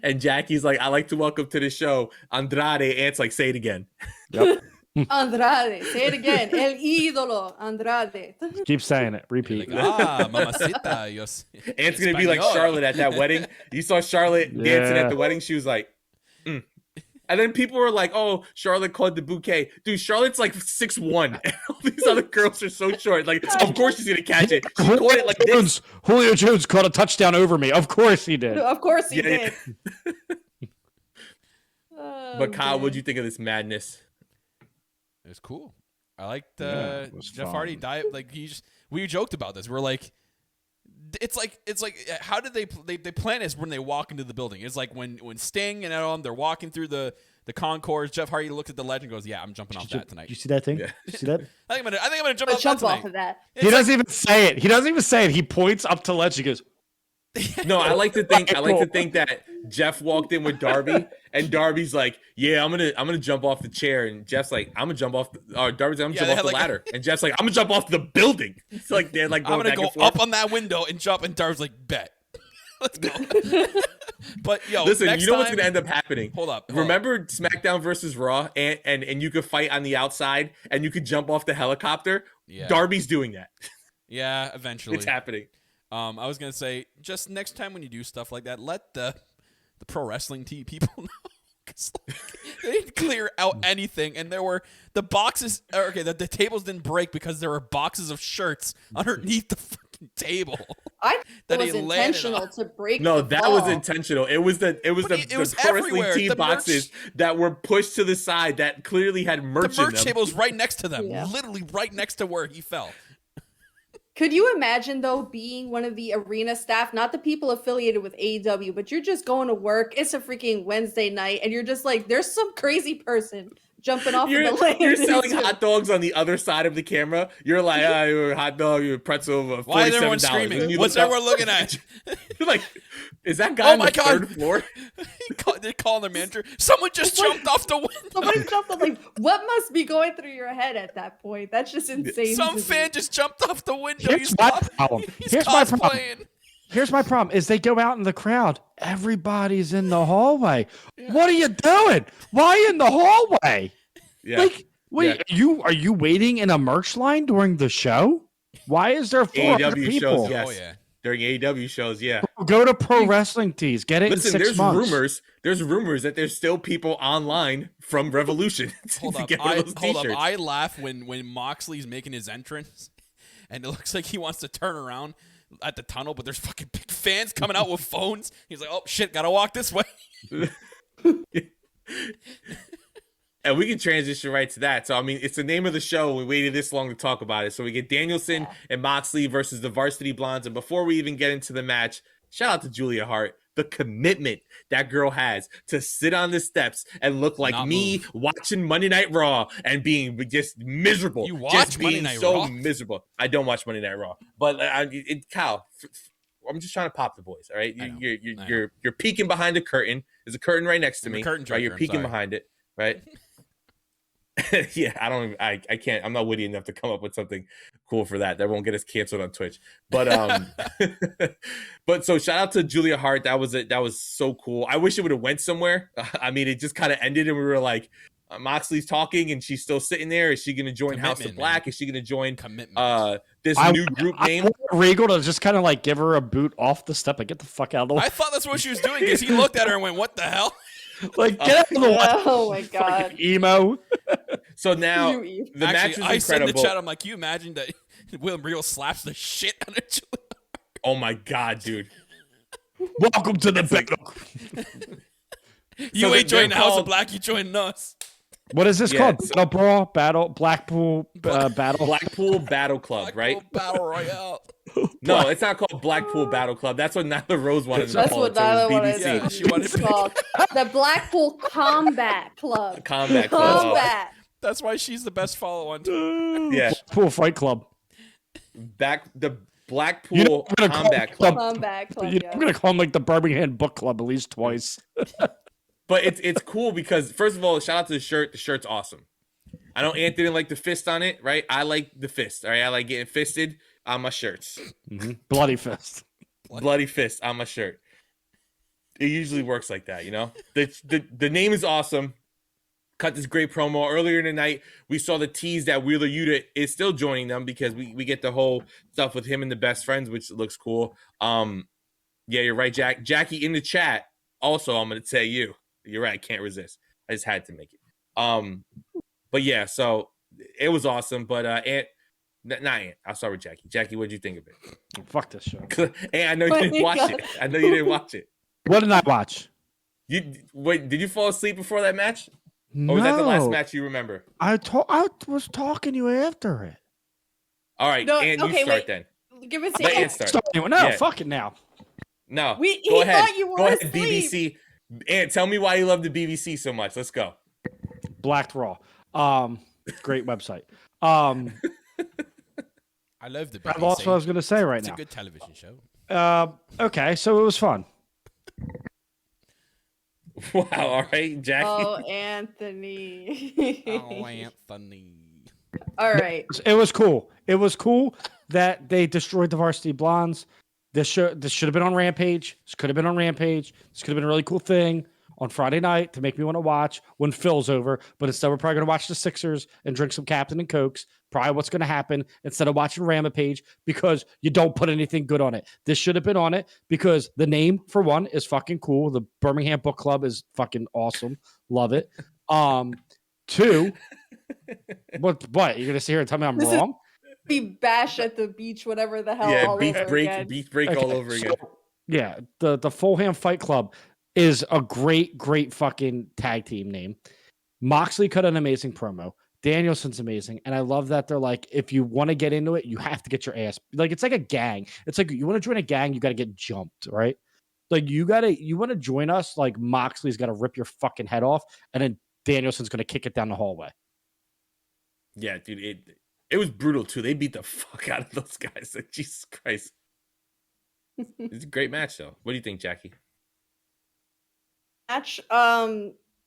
And Jackie's like, I like to welcome to the show Andrade. Ant's like, say it again. Yep. Andrade, say it again, El ídolo, Andrade. Keep saying it. You're Repeat. like, ah, mamacita. Ant's gonna be like Español. Charlotte at that wedding. You saw Charlotte dancing Yeah. at the wedding. She was like, And then people were like, oh, Charlotte caught the bouquet. Dude, Charlotte's like 6'1". And all these other girls are so short. Like, of course she's gonna catch it. She caught it like this. Julio Jones caught a touchdown over me. Of course he did. Of course he Yeah, did. Oh, But Kyle, man. what'd you think of this madness? It was cool. I liked Yeah, it was Jeff fun. Hardy dive. Like we joked about this. We're like, it's like how did they plan this when they walk into the building? It's like when Sting and all them, they're walking through the concourse. Jeff Hardy looks at the ledge and goes, "Yeah, I'm jumping off that tonight. You see that thing? Yeah. You see that? I think I'm gonna jump But off jump that off tonight." of that. It's He like- doesn't even say it. He doesn't even say it. He points up to ledge. He goes, No, I like to think that Jeff walked in with Darby, and Darby's like, "Yeah, I'm gonna jump off the chair," and Jeff's like, "I'm gonna jump off." Darby's like, "I'm Yeah, gonna they jump off had the like ladder," and Jeff's like, "I'm gonna jump off the building." It's like they're like I'm going gonna back go and forth. up on that window and jump, and Darby's like, "Bet." Let's go. But yo, Listen, next you know what's time- gonna end up happening? Hold up. Remember SmackDown versus Raw, and you could fight on the outside, and you could jump off the helicopter. Yeah. Darby's doing that. Yeah, eventually. It's happening. I was gonna say, just next time when you do stuff like that, let the pro wrestling team people know. 'Cause, like, they didn't clear out anything, and there were the boxes. Okay, the tables didn't break because there were boxes of shirts underneath the fucking table. I That thought he it was landed intentional on. to break. No, the that was ball. intentional. It was the pro wrestling everywhere. team The boxes that were pushed to the side that clearly had merch The in merch them. table was right next to them, Yeah. literally right next to where he fell. Could you imagine though being one of the arena staff, not the people affiliated with AEW, but you're just going to work. It's a freaking Wednesday night, and you're just like, there's some crazy person jumping off of the landing. You're selling hot dogs on the other side of the camera. You're like, you're a hot dog, you're a pretzel for $47. Why is everyone screaming? What's everyone looking at? You're like, is that guy Oh on my the God. third floor? They call the manager. Someone just jumped off the window. Somebody jumped up. Like, what must be going through your head at that point? That's just insane. Some to me. fan just jumped off the window. Here's my problem. He's Here's my problem. cosplaying. Here's my problem: is they go out in the crowd. Everybody's in the hallway. What are you doing? Why in the hallway? Yeah. Like, wait, are you waiting in a merch line during the show? Why is there 400 AEW people? shows, yes. Oh, yeah. During AEW shows, yeah. Go to Pro Wrestling Tees. Get it Listen, in 6 there's months. There's rumors that there's still people online from Revolution Hold to up. get one of those Hold up. t-shirts. I laugh when Moxley's making his entrance, and it looks like he wants to turn around at the tunnel, but there's fucking big fans coming out with phones. He's like, oh, shit, gotta walk this way. And we can transition right to that. So, I mean, it's the name of the show. We waited this long to talk about it. So we get Danielson and Moxley versus the Varsity Blondes. And before we even get into the match, shout out to Julia Hart. The commitment that girl has to sit on the steps and look like Not me move. watching Monday Night Raw and being just miserable. You watch just Monday being Night so Raw? miserable. I don't watch Monday Night Raw. But, Kyle, I'm just trying to pop the boys, all right? I know. You're peeking behind the curtain. There's a curtain right next to I'm a me. curtain Right? You're jerker, I'm peeking sorry. behind it, right? Yeah, I can't. I'm not witty enough to come up with something cool for that. That won't get us canceled on Twitch. But but so shout out to Julia Hart. That was it. That was so cool. I wish it would have went somewhere. I mean, it just kind of ended, and we were like, Moxley's talking, and she's still sitting there. Is she going to join House of Commitment, Black? man. Is she going to join Commitment. this new group I name? want Regal to just kind of like give her a boot off the step and get the fuck out of the way. I thought that's what she was doing because he looked at her and went, what the hell? Like, get out of the way. Oh my god. Fucking emo. So now You evil. the match Actually, is I said in the incredible. chat, I'm like, you imagine that William Regal slaps the shit out of Julia? Oh my god, dude! Welcome to the battle. You So ain't joining the they're House called- of Black, you joining us. What is this Yeah, called? so- Battle Brawl? Blackpool Battle? Blackpool Battle Club, right? Blackpool Battle Royale. No, it's not called Blackpool Battle Club. That's what Nyla Rose wanted to That's call what it. So it Nyla was wanted. BBC. Yeah, she wanted It's called the Blackpool Combat Club. Combat Club. Combat. That's why she's the best follow on Twitter. Yeah, Blackpool Fight Club. the Blackpool You know, I'm gonna call Combat it Club. Combat Club. You know, I'm gonna call them like the Birmingham Book Club at least twice. But it's cool because first of all, shout out to the shirt. The shirt's awesome. I know Anthony didn't like the fist on it, right? I like the fist. All right, I like getting fisted on my shirts. Bloody fist. Bloody fist on my shirt. It usually works like that, you know. The name is awesome. Cut this great promo earlier in the night. We saw the tease that Wheeler Yuta is still joining them because we get the whole stuff with him and the best friends, which looks cool. Yeah, you're right, Jack. Jackie in the chat. Also, I'm gonna say you're right. I can't resist. I just had to make it. But yeah, so it was awesome. But not Ant. I'll start with Jackie. Jackie, what'd you think of it? Fuck this show. Hey, I know you didn't watch it. I know you didn't watch it. What did I watch? Wait, did you fall asleep before that match? Or was that the last match you remember? I was talking to you after it. All right, No, and you okay, start wait. then. Give us Let a Ant start. No, Yeah. fuck it now. No, He go ahead. thought you were go ahead, asleep. BBC. Ant, tell me why you love the BBC so much. Let's go. Blacked Raw. Great website. I love the BBC. I lost what I was gonna say right It's now. a good television show. Okay, so it was fun. Wow. All right, Jackie. Oh, Anthony. Oh, Anthony. All right. It was cool. It was cool that they destroyed the Varsity Blondes. This should have been on Rampage. This could have been on Rampage. This could have been a really cool thing on Friday night to make me want to watch when Phil's over. But instead, we're probably going to watch the Sixers and drink some Captain and Cokes. Probably what's going to happen instead of watching Rampage because you don't put anything good on it. This should have been on it because the name, for one, is fucking cool. The Birmingham Book Club is fucking awesome. Love it. Two, what? You're going to sit here and tell me I'm wrong? Be bash at the beach, whatever the hell. Yeah, all beach over break, again. beach break all over again. Yeah, the Fulham Fight Club is a great fucking tag team name. Moxley cut an amazing promo. Danielson's amazing, and I love that they're like, if you want to get into it, you have to get your ass. Like it's like a gang. It's like you want to join a gang, you got to get jumped, right? Like you want to join us. Like Moxley's got to rip your fucking head off, and then Danielson's going to kick it down the hallway. Yeah, dude, it was brutal too. They beat the fuck out of those guys. Like Jesus Christ. It's a great match though. What do you think, Jackie? Match.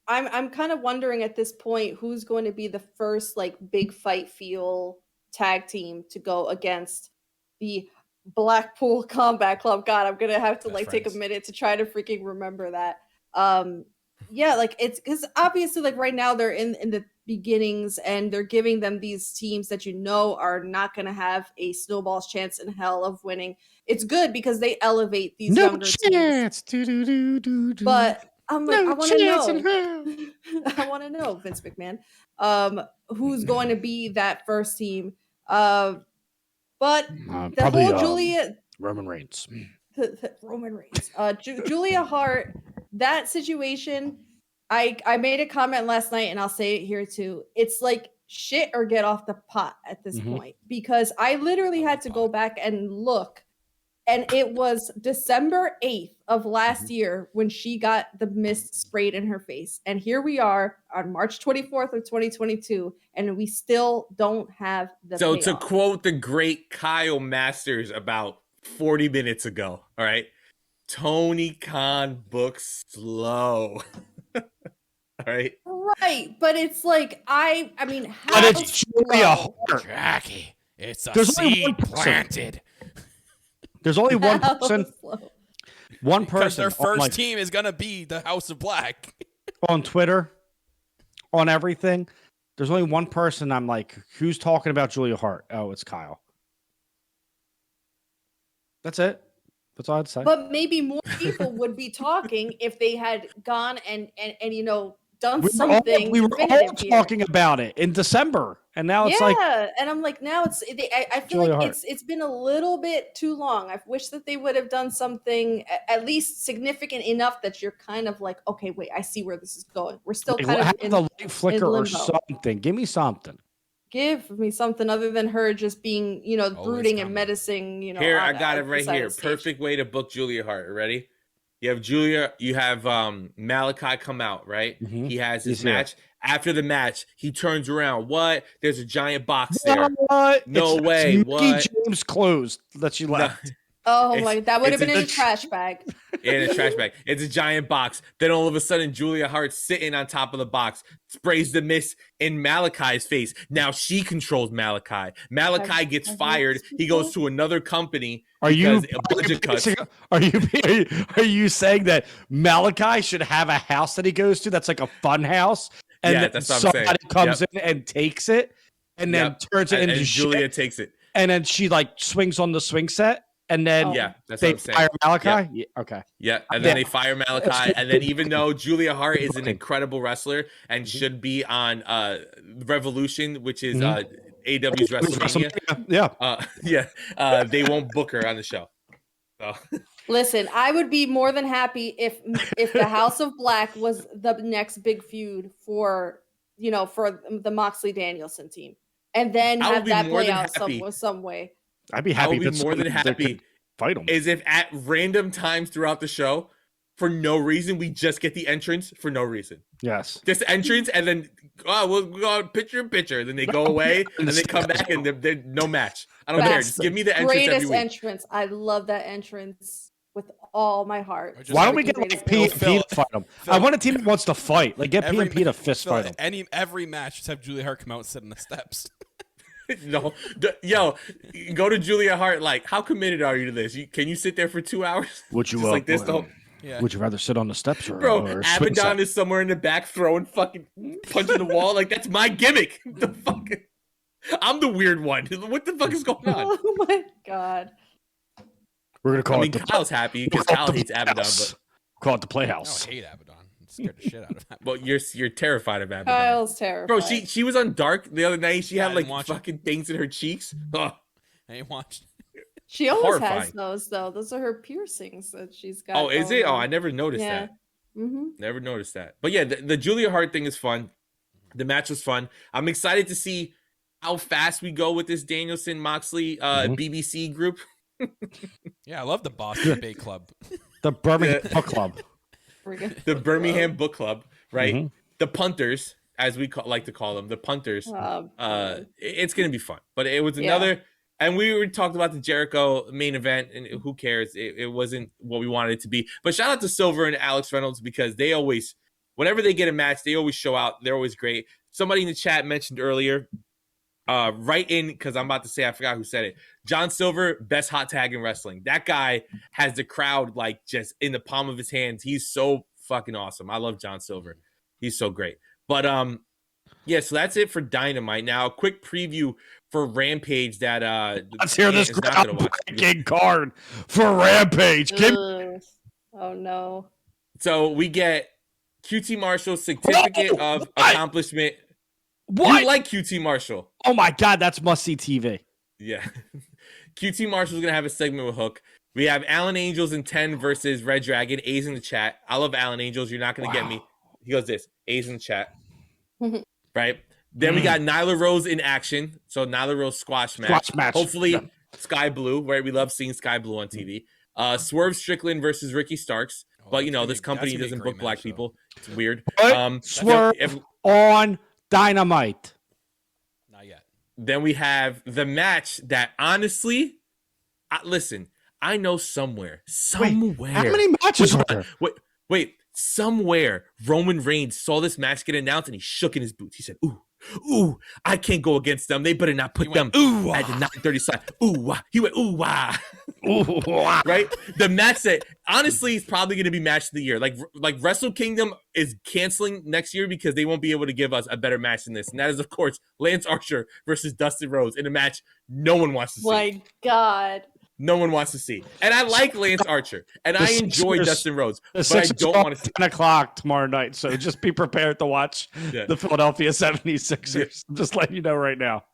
I'm kind of wondering at this point who's going to be the first like big fight feel tag team to go against the Blackpool Combat Club. God, I'm gonna have to take a minute to try to freaking remember that. Yeah, like it's because obviously like right now they're in the beginnings and they're giving them these teams that are not gonna have a snowball's chance in hell of winning. It's good because they elevate these younger teams. But I'm like, I want to know. I want to know, Vince McMahon, who's going to be that first team. But the whole Julia Roman Reigns. Roman Reigns. Julia Hart, that situation, I made a comment last night and I'll say it here too. It's like shit or get off the pot at this point because I literally had to go back and look. And it was December 8th of last year when she got the mist sprayed in her face. And here we are on March 24th of 2022, and we still don't have the So payoff. to quote the great Kyle Masters about 40 minutes ago, all right, Tony Khan books slow. All right. Right, but it's like I mean, how But it's Julia Hart. Jackie, it's a There's only one seed person. planted. There's only one person. One person. Because their first on, team is going to be the House of Black. on Twitter, on everything. There's only one person I'm like, who's talking about Julia Hart? Oh, it's Kyle. That's it. That's all I'd say. But maybe more people would be talking if they had gone and done something. We were all here. talking about it in December, and now it's like, and I'm like, now I feel Julia like Hart. it's been a little bit too long. I wish that they would have done something at least significant enough that you're kind of like, okay, wait, I see where this is going. We're still kind of have in the light flicker or limbo. something. Give me something. Give me something other than her just being, brooding and coming. menacing. Here, I got it right beside here. the stage. Perfect way to book Julia Hart. Ready? You have Julia. You have Malachi come out, right? Mhm. He has his He's here. match. After the match, he turns around. What? There's a giant box there. What? No way. Mickey What? James clothes that she left. Oh It's- my, that would have it's been a- in a trash bag. In a trash bag. It's a giant box. Then all of a sudden, Julia Hart's sitting on top of the box, sprays the mist in Malachi's face. Now she controls Malachi. Malachi gets fired. He goes to another company. Are you because a budget cuts. are you saying that Malachi should have a house that he goes to that's like a fun house, and Yeah, then that's what I'm saying. somebody comes in and takes it, and then Yep. turns it and into Julia shit, takes it. and then she like swings on the swing set, and then Yeah, that's they what I'm saying. fire Malachi. Yep. Yeah, okay. Yeah, and then Yeah. they fire Malachi, and then even though Julia Hart is an incredible wrestler and should be on Revolution, which is AW's WrestleMania, Yeah. they won't book her on the show. So. Listen, I would be more than happy if the House of Black was the next big feud for the Moxley Danielson team, and then I would have be that more play than out happy. some way. I'd be I happy. would be that more than someone that happy could fight him. is if at random times throughout the show, for no reason, we just get the entrance for no reason. Yes. This entrance, and then we'll go picture in picture. Then they go away, and they come back, and they're no match. I don't care. Just give me the entrance every Greatest week. entrance. I love that entrance with all my heart. Or just Why don't we Like get the like greatest PMP to fight him? I want a team that wants to fight. Like get PMP to fist fight him. Every match, just have Julia Hart come out and sit on the steps. No, yo, go to Julia Hart. Like, how committed are you to this? Can you sit there for 2 hours? Would you Just like this? The whole, Yeah. Would you rather sit on the steps or bro, or swing set? Abaddon is somewhere in the back throwing fucking punching the wall. Like, that's my gimmick. The fucking, I'm the weird one. What the fuck is going on? Oh my god. We're gonna call I mean, it the Kyle's happy because Kyle hates Abaddon, Playhouse. but Call it the I Playhouse. don't hate Abaddon. It scared the shit out of Abaddon. well, you're terrified of Abaddon. Kyle's terrified. Bro, she was on Dark the other night. She Yeah, I had didn't like watch it. fucking things in her cheeks. Ugh. I ain't watched. She always has horrifying. those though. Those are her piercings that she's got. Oh, is going it? Oh, on. I never noticed Yeah. that. Mm-hmm. Never noticed that. But yeah, the Julia Hart thing is fun. The match was fun. I'm excited to see how fast we go with this Danielson Moxley BBC group. Yeah, I love the Boston Bay Club. The Birmingham Yeah. Book Club. The Birmingham Book Club, right? Mhm. The punters, as we like to call them, the punters. It's gonna be fun. But it was another, and we were talked about the Jericho main event, and who cares? It wasn't what we wanted it to be. But shout out to Silver and Alex Reynolds because they always, whenever they get a match, they always show out. They're always great. Somebody in the chat mentioned earlier, right in, because I'm about to say, I forgot who said it. John Silver, best hot tag in wrestling. That guy has the crowd like just in the palm of his hands. He's so fucking awesome. I love John Silver. He's so great. But yeah, so that's it for Dynamite. Now, a quick preview for Rampage that Let's hear this Ant is not gonna watch. groundbreaking card for Rampage. Give Ugh. Oh no. So we get QT Marshall's certificate Whoa! of What? accomplishment. what? You like QT Marshall? Oh my God, that's must see TV. Yeah. QT Marshall's going to have a segment with Hook. We have Alan Angels in 10 versus Red Dragon. A's in the chat. I love Alan Angels. You're not going to get me. He goes this. A's in the chat. Right? Then we got Nyla Rose in action. So Nyla Rose squash match. Squash match. Hopefully Yeah. Sky Blue, right? We love seeing Sky Blue on TV. Swerve Strickland versus Ricky Starks. But, you know, this company doesn't book black people. It's weird. But Swerve on Dynamite. Not yet. Then we have the match that honestly, listen, I know somewhere. How many matches are there? Wait, somewhere Roman Reigns saw this match get announced and he shook in his boots. He said, ooh, I can't go against them. They better not put them at the 9:30 slot. Ooh, wah. He went, ooh, wah. Ooh, wow. Right? The match that honestly is probably going to be match of the year. Like Wrestle Kingdom is canceling next year because they won't be able to give us a better match than this. And that is, of course, Lance Archer versus Dustin Rhodes in a match no one wants to see. My God. No one wants to see. And I like Lance Archer. And I enjoy Sixers- Dustin Rhodes. The But I Sixers don't are want to see. 10 o'clock tomorrow night, so just be prepared to watch Yeah. the Philadelphia 76ers. I'm just letting you know right now.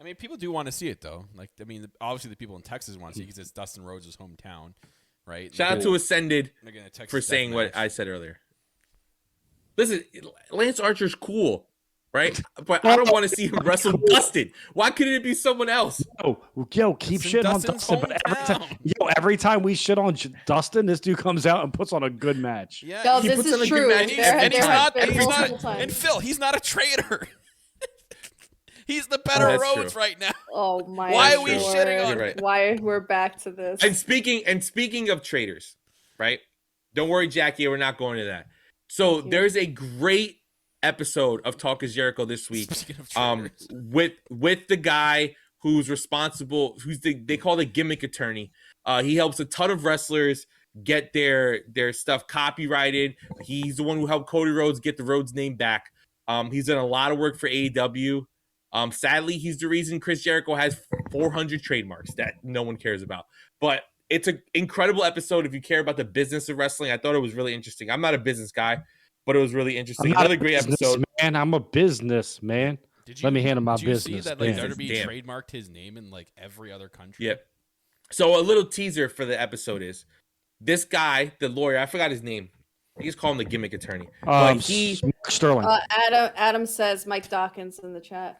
I mean, people do want to see it though. Like, I mean, obviously the people in Texas want to see it because it's Dustin Rhodes' hometown, right? Shout out to Ascended They're gonna Texas for death saying what match. I said earlier. Listen, Lance Archer's cool, right? But I don't want to see him wrestle Dustin. Why couldn't it be someone else? Yo, keep It's in shitting on Dustin's Dustin, but every time we shit on Dustin, this dude comes out and puts on a good match. Yeah, No, he this puts on a is good true. match and he's not. been And he's multiple not. times. And Phil, he's not a traitor. He's the better That's Rhodes true. right now. Oh my. Why are we Lord. shitting on You're right. Why we're back to this? And speaking of traitors, right? Don't worry, Jackie, we're not going to that. So Thank you. there's a great episode of Talk is Jericho this week. Speaking of traitors. With the guy who's responsible, they call the gimmick attorney. He helps a ton of wrestlers get their stuff copyrighted. He's the one who helped Cody Rhodes get the Rhodes name back. He's done a lot of work for AEW. Sadly, he's the reason Chris Jericho has 400 trademarks that no one cares about. But it's an incredible episode if you care about the business of wrestling. I thought it was really interesting. I'm not a business guy, but it was really interesting. Another great episode. Man, I'm a business man. Did Let me handle my did you business. see that like Damn. WWE Damn. trademarked his name in like every other country? Yep. So a little teaser for the episode is this guy, the lawyer, I forgot his name. I just call him the gimmick attorney. But he, Mark Sterling. Adam says Mike Dawkins in the chat.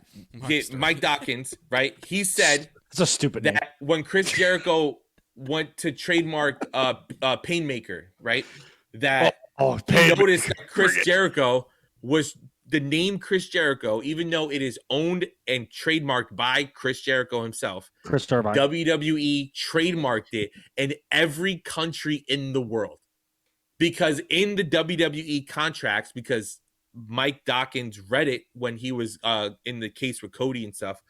Mike Dawkins, right? He said It's a stupid name. that when Chris Jericho went to trademark Painmaker, right? That Oh, he Painmaker. noticed that Chris Jericho was the name Chris Jericho, even though it is owned and trademarked by Chris Jericho himself. Chris Turbine. WWE trademarked it in every country in the world. Because in the WWE contracts, because Mike Dawkins read it when he was in the case with Cody and stuff.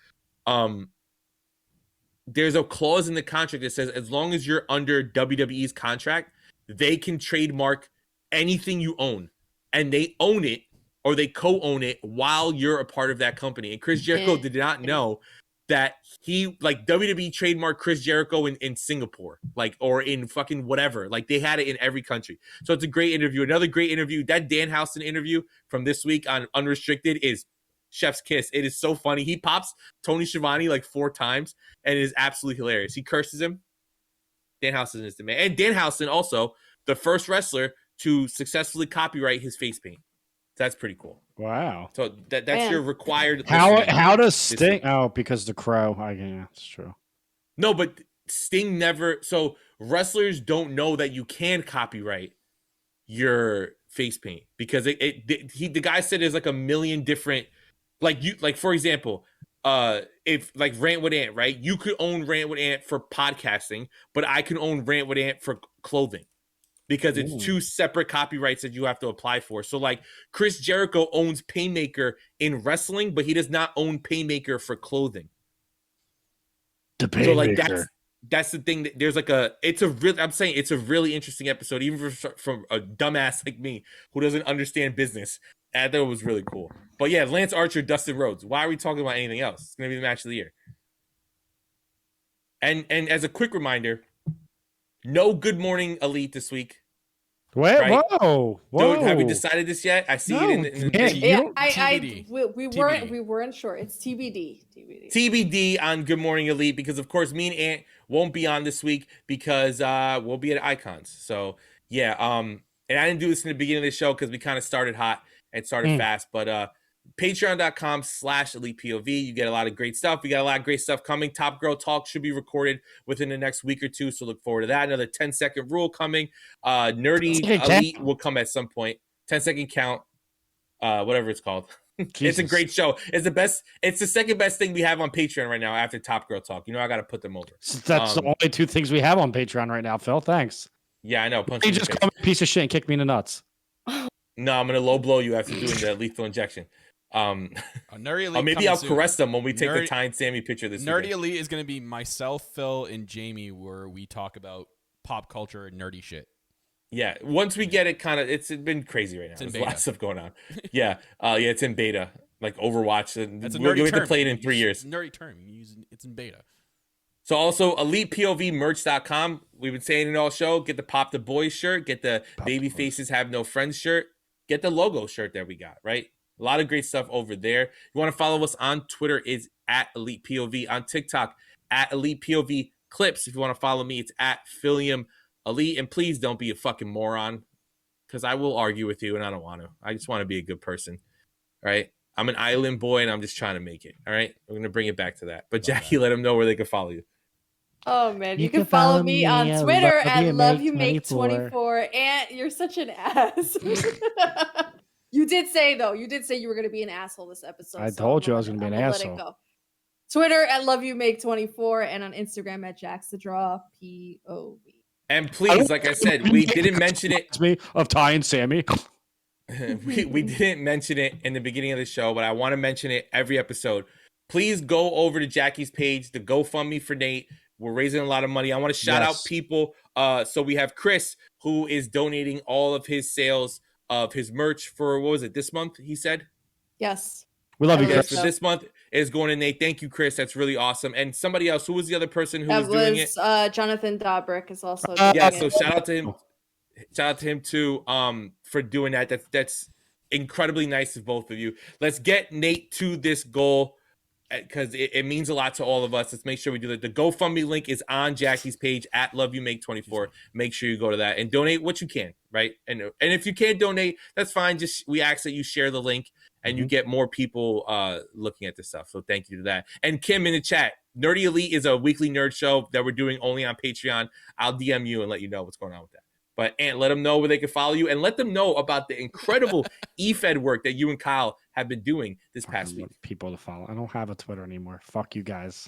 There's a clause in the contract that says as long as you're under WWE's contract, they can trademark anything you own, and they own it or they co-own it while you're a part of that company. And Chris Jericho did not know that he, like, WWE trademarked Chris Jericho in Singapore, like, or in fucking whatever. Like, they had it in every country. So it's a great interview. Another great interview. That Danhausen interview from this week on Unrestricted is chef's kiss. It is so funny. He pops Tony Schiavone like 4 times and it is absolutely hilarious. He curses him. Danhausen is the man. And Danhausen also the first wrestler to successfully copyright his face paint. So that's pretty cool. Wow. So that's your required. How does Sting? Oh, because the Crow. Yeah, that's true. No, but Sting never. So wrestlers don't know that you can copyright your face paint because the guy said there's like a million different, like for example, if like Rant with Ant, right? You could own Rant with Ant for podcasting, but I can own Rant with Ant for clothing. Because it's 2 separate copyrights that you have to apply for. So, like, Chris Jericho owns Painmaker in wrestling, but he does not own Painmaker for clothing. The Painmaker. So, like, that's the thing. That there's like it's a really interesting episode, even from a dumbass like me who doesn't understand business. I thought it was really cool. But yeah, Lance Archer, Dustin Rhodes. Why are we talking about anything else? It's gonna be the match of the year. And as a quick reminder. No Good Morning Elite this week. Wait, right? Whoa. Have we decided this yet? I see it in the TBD. We weren't sure. It's TBD. TBD on Good Morning Elite because of course me and Ant won't be on this week because we'll be at Icons. So yeah, and I didn't do this in the beginning of the show because we kind of started hot and started fast, but patreon.com/elitepov. You get a lot of great stuff. We got a lot of great stuff coming. Top Girl Talk should be recorded within the next week or 2, so look forward to that. Another 10-second rule coming. Nerdy Elite will come at some point. 10-second count, whatever it's called. It's a great show. It's the best. It's the second best thing we have on Patreon right now after Top Girl Talk. You know, I got to put them over. So that's the only 2 things we have on Patreon right now, Phil. Thanks. Yeah, I know. You just call me a piece of shit and kick me in the nuts. No, I'm gonna low blow you after doing the lethal injection. Maybe I'll caress them when we take the Ty and Sammy picture this Nerdy weekend. Elite is going to be myself, Phil, and Jamie, where we talk about pop culture and nerdy shit. Yeah, once we get it, it's been crazy right now. There's a lot of stuff going on. Yeah, it's in beta, like Overwatch. That's a nerdy term. We have to play it in 3 years. Nerdy term. It's in beta. So also ElitePOVmerch.com. We've been saying it all show. Get the Pop the Boys shirt. Get the Baby Faces Have No Friends shirt. Get the logo shirt that we got, right? A lot of great stuff over there. You want to follow us on Twitter, is at ElitePOV. On TikTok, at ElitePOV Clips. If you want to follow me, it's at Philium Elite. And please don't be a fucking moron, because I will argue with you, and I don't want to. I just want to be a good person, all right? I'm an island boy, and I'm just trying to make it, all right? We're going to bring it back to that. But Jackie, let them know where they can follow you. Oh, man. You can follow me on Twitter at LoveYouMake24. And you're such an ass. You did say you were going to be an asshole this episode. I told you I was going to be an asshole. Let it go. Twitter at LoveYouMake24 and on Instagram at JacksTheDraw POV. And please, like I said, we didn't mention it. Of Ty and Sammy. we didn't mention it in the beginning of the show, but I want to mention it every episode. Please go over to Jackie's page, the GoFundMe for Nate. We're raising a lot of money. I want to shout out people. So we have Chris, who is donating all of his sales of his merch for, what was it, this month, he said? Yes. We love you, Chris. So this month is going to Nate. Thank you, Chris. That's really awesome. And somebody else, who was the other person who was doing it? Jonathan Dobrik is also doing it. So shout out to him. Shout out to him too for doing that. That's incredibly nice of both of you. Let's get Nate to this goal, because it means a lot to all of us. Let's make sure we do that. The GoFundMe link is on Jackie's page at LoveYouMake24. Make sure you go to that and donate what you can, right? And if you can't donate, that's fine. Just we ask that you share the link and you get more people looking at this stuff. So thank you to that. And Kim in the chat, Nerdy Elite is a weekly nerd show that we're doing only on Patreon. I'll DM you and let you know what's going on with that. But Ant, let them know where they can follow you, and let them know about the incredible eFed work that you and Kyle have been doing this past week. People to follow. I don't have a Twitter anymore. Fuck you guys.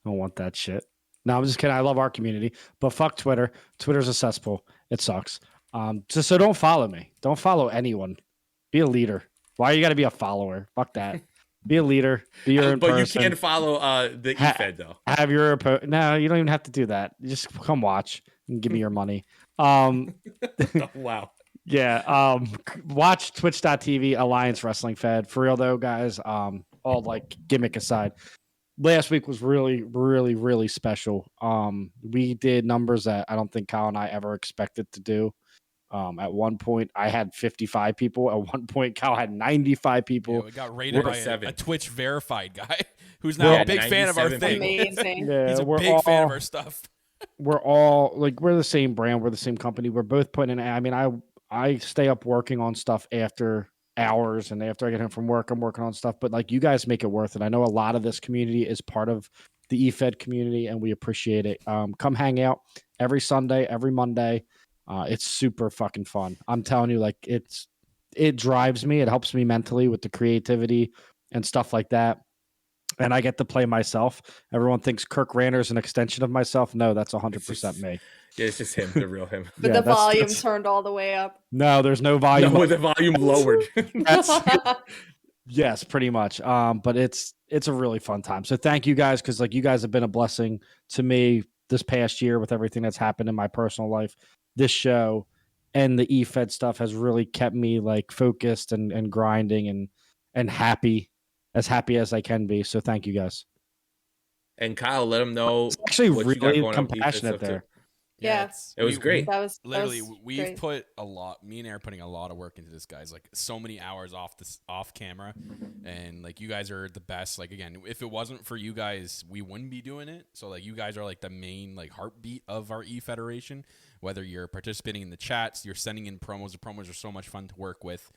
I don't want that shit. No, I'm just kidding. I love our community, but fuck Twitter. Twitter's a cesspool. It sucks. Just so don't follow me. Don't follow anyone. Be a leader. Why you got to be a follower? Fuck that. Be a leader. Be your own But person. you can follow the eFed though. Have your no, you don't even have to do that. Just come watch and give me your money. Wow. Yeah. Watch twitch.tv Alliance Wrestling Fed. For real though, guys. All like gimmick aside. Last week was really, really, really special. We did numbers that I don't think Kyle and I ever expected to do. At one point, I had 55 people. At one point, Kyle had 95 people. Yeah, we got rated by seven. a Twitch verified guy who's now a big fan of our 97 thing. Amazing. Yeah, He's a we're big fan of our stuff. We're all like we're the same brand. We're the same company. We're both putting in. I mean, I stay up working on stuff after hours, and after I get home from work, I'm working on stuff. But like you guys make it worth it. I know a lot of this community is part of the eFed community, and we appreciate it. Come hang out every Sunday, every Monday. It's super fucking fun. I'm telling you, like it drives me. It helps me mentally with the creativity and stuff like that. And I get to play myself. Everyone thinks Kirk Rander's an extension of myself. No, that's 100% me. Yeah, it's just him, the real him. But Yeah, the that's- volume that's- turned all the way up. No, there's no volume. No, with the volume lowered. Yes, pretty much. But it's a really fun time. So thank you guys, because like you guys have been a blessing to me this past year with everything that's happened in my personal life. This show and the eFed stuff has really kept me like focused and grinding and happy as I can be. So thank you guys. And Kyle, let him know. It's actually what you got really going on with the eFed compassionate stuff, too. there. Yeah. It was great. That was Literally, that was we've great. put a lot. Me and Aaron are putting a lot of work into this, guys. Like so many hours off camera, and like you guys are the best. Like again, if it wasn't for you guys, we wouldn't be doing it. So like you guys are like the main like heartbeat of our eFederation. Whether you're participating in the chats, you're sending in promos. The promos are so much fun to work with.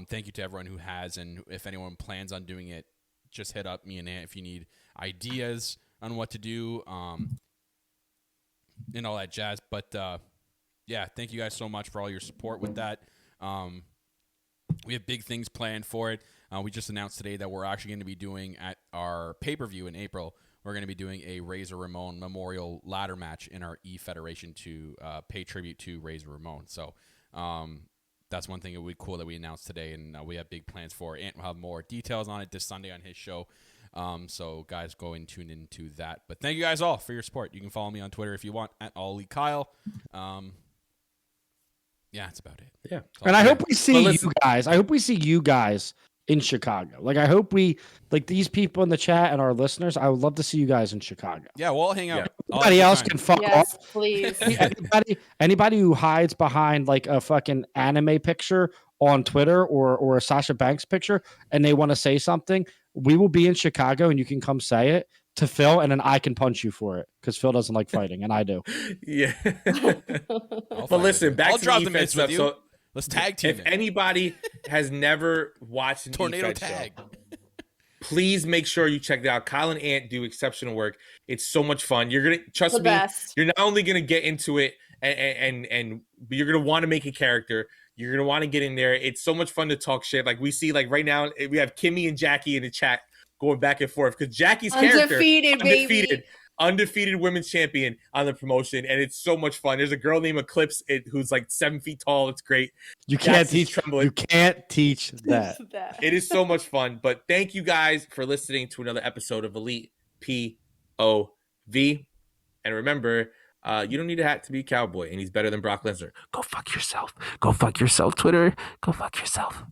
Thank you to everyone who has, and if anyone plans on doing it, just hit up me and Ant if you need ideas on what to do. And all that jazz. But yeah, thank you guys so much for all your support with that. We have big things planned for it. We just announced today that we're actually going to be doing at our pay-per-view in April. We're going to be doing a Razor Ramon Memorial ladder match in our eFederation to pay tribute to Razor Ramon. So that's one thing that would be cool that we announced today, and we have big plans for. Ant will have more details on it this Sunday on his show. So guys, go and tune into that. But thank you guys all for your support. You can follow me on Twitter if you want at AllEkyle. Yeah, that's about it. Yeah. And I hope we see Well, you guys. I hope we see you guys in Chicago. Like I hope we like these people in the chat and our listeners. I would love to see you guys in Chicago. Yeah, we'll all hang out. Yeah. I'll have Anybody a good else time. can fuck Yes, off. please. Anybody who hides behind like a fucking anime picture on Twitter or a Sasha Banks picture and they want to say something, we will be in Chicago and you can come say it to Phil and then I can punch you for it because Phil doesn't like fighting and I do. Yeah. I'll But fight listen, with you. back I'll to drop the the eFed mitts with stuff. you. So Let's tag team if it. anybody has never watched an Tornado eFed tag. show, please make sure you check it out. Kyle and Ant do exceptional work. It's so much fun. You're gonna trust The me. best. You're not only gonna get into it and but you're gonna want to make a character. You're gonna want to get in there. It's so much fun to talk shit. Like we see, like right now, we have Kimmy and Jackie in the chat going back and forth because Jackie's character Undefeated, baby. undefeated women's champion on the promotion, and it's so much fun. There's a girl named Eclipse who's like 7 feet tall. It's great. You can't Jax is teach trembling. you can't teach that. It is so much fun. But thank you guys for listening to another episode of Elite POV. And remember, you don't need a hat to be a cowboy, and he's better than Brock Lesnar. Go fuck yourself. Go fuck yourself, Twitter. Go fuck yourself.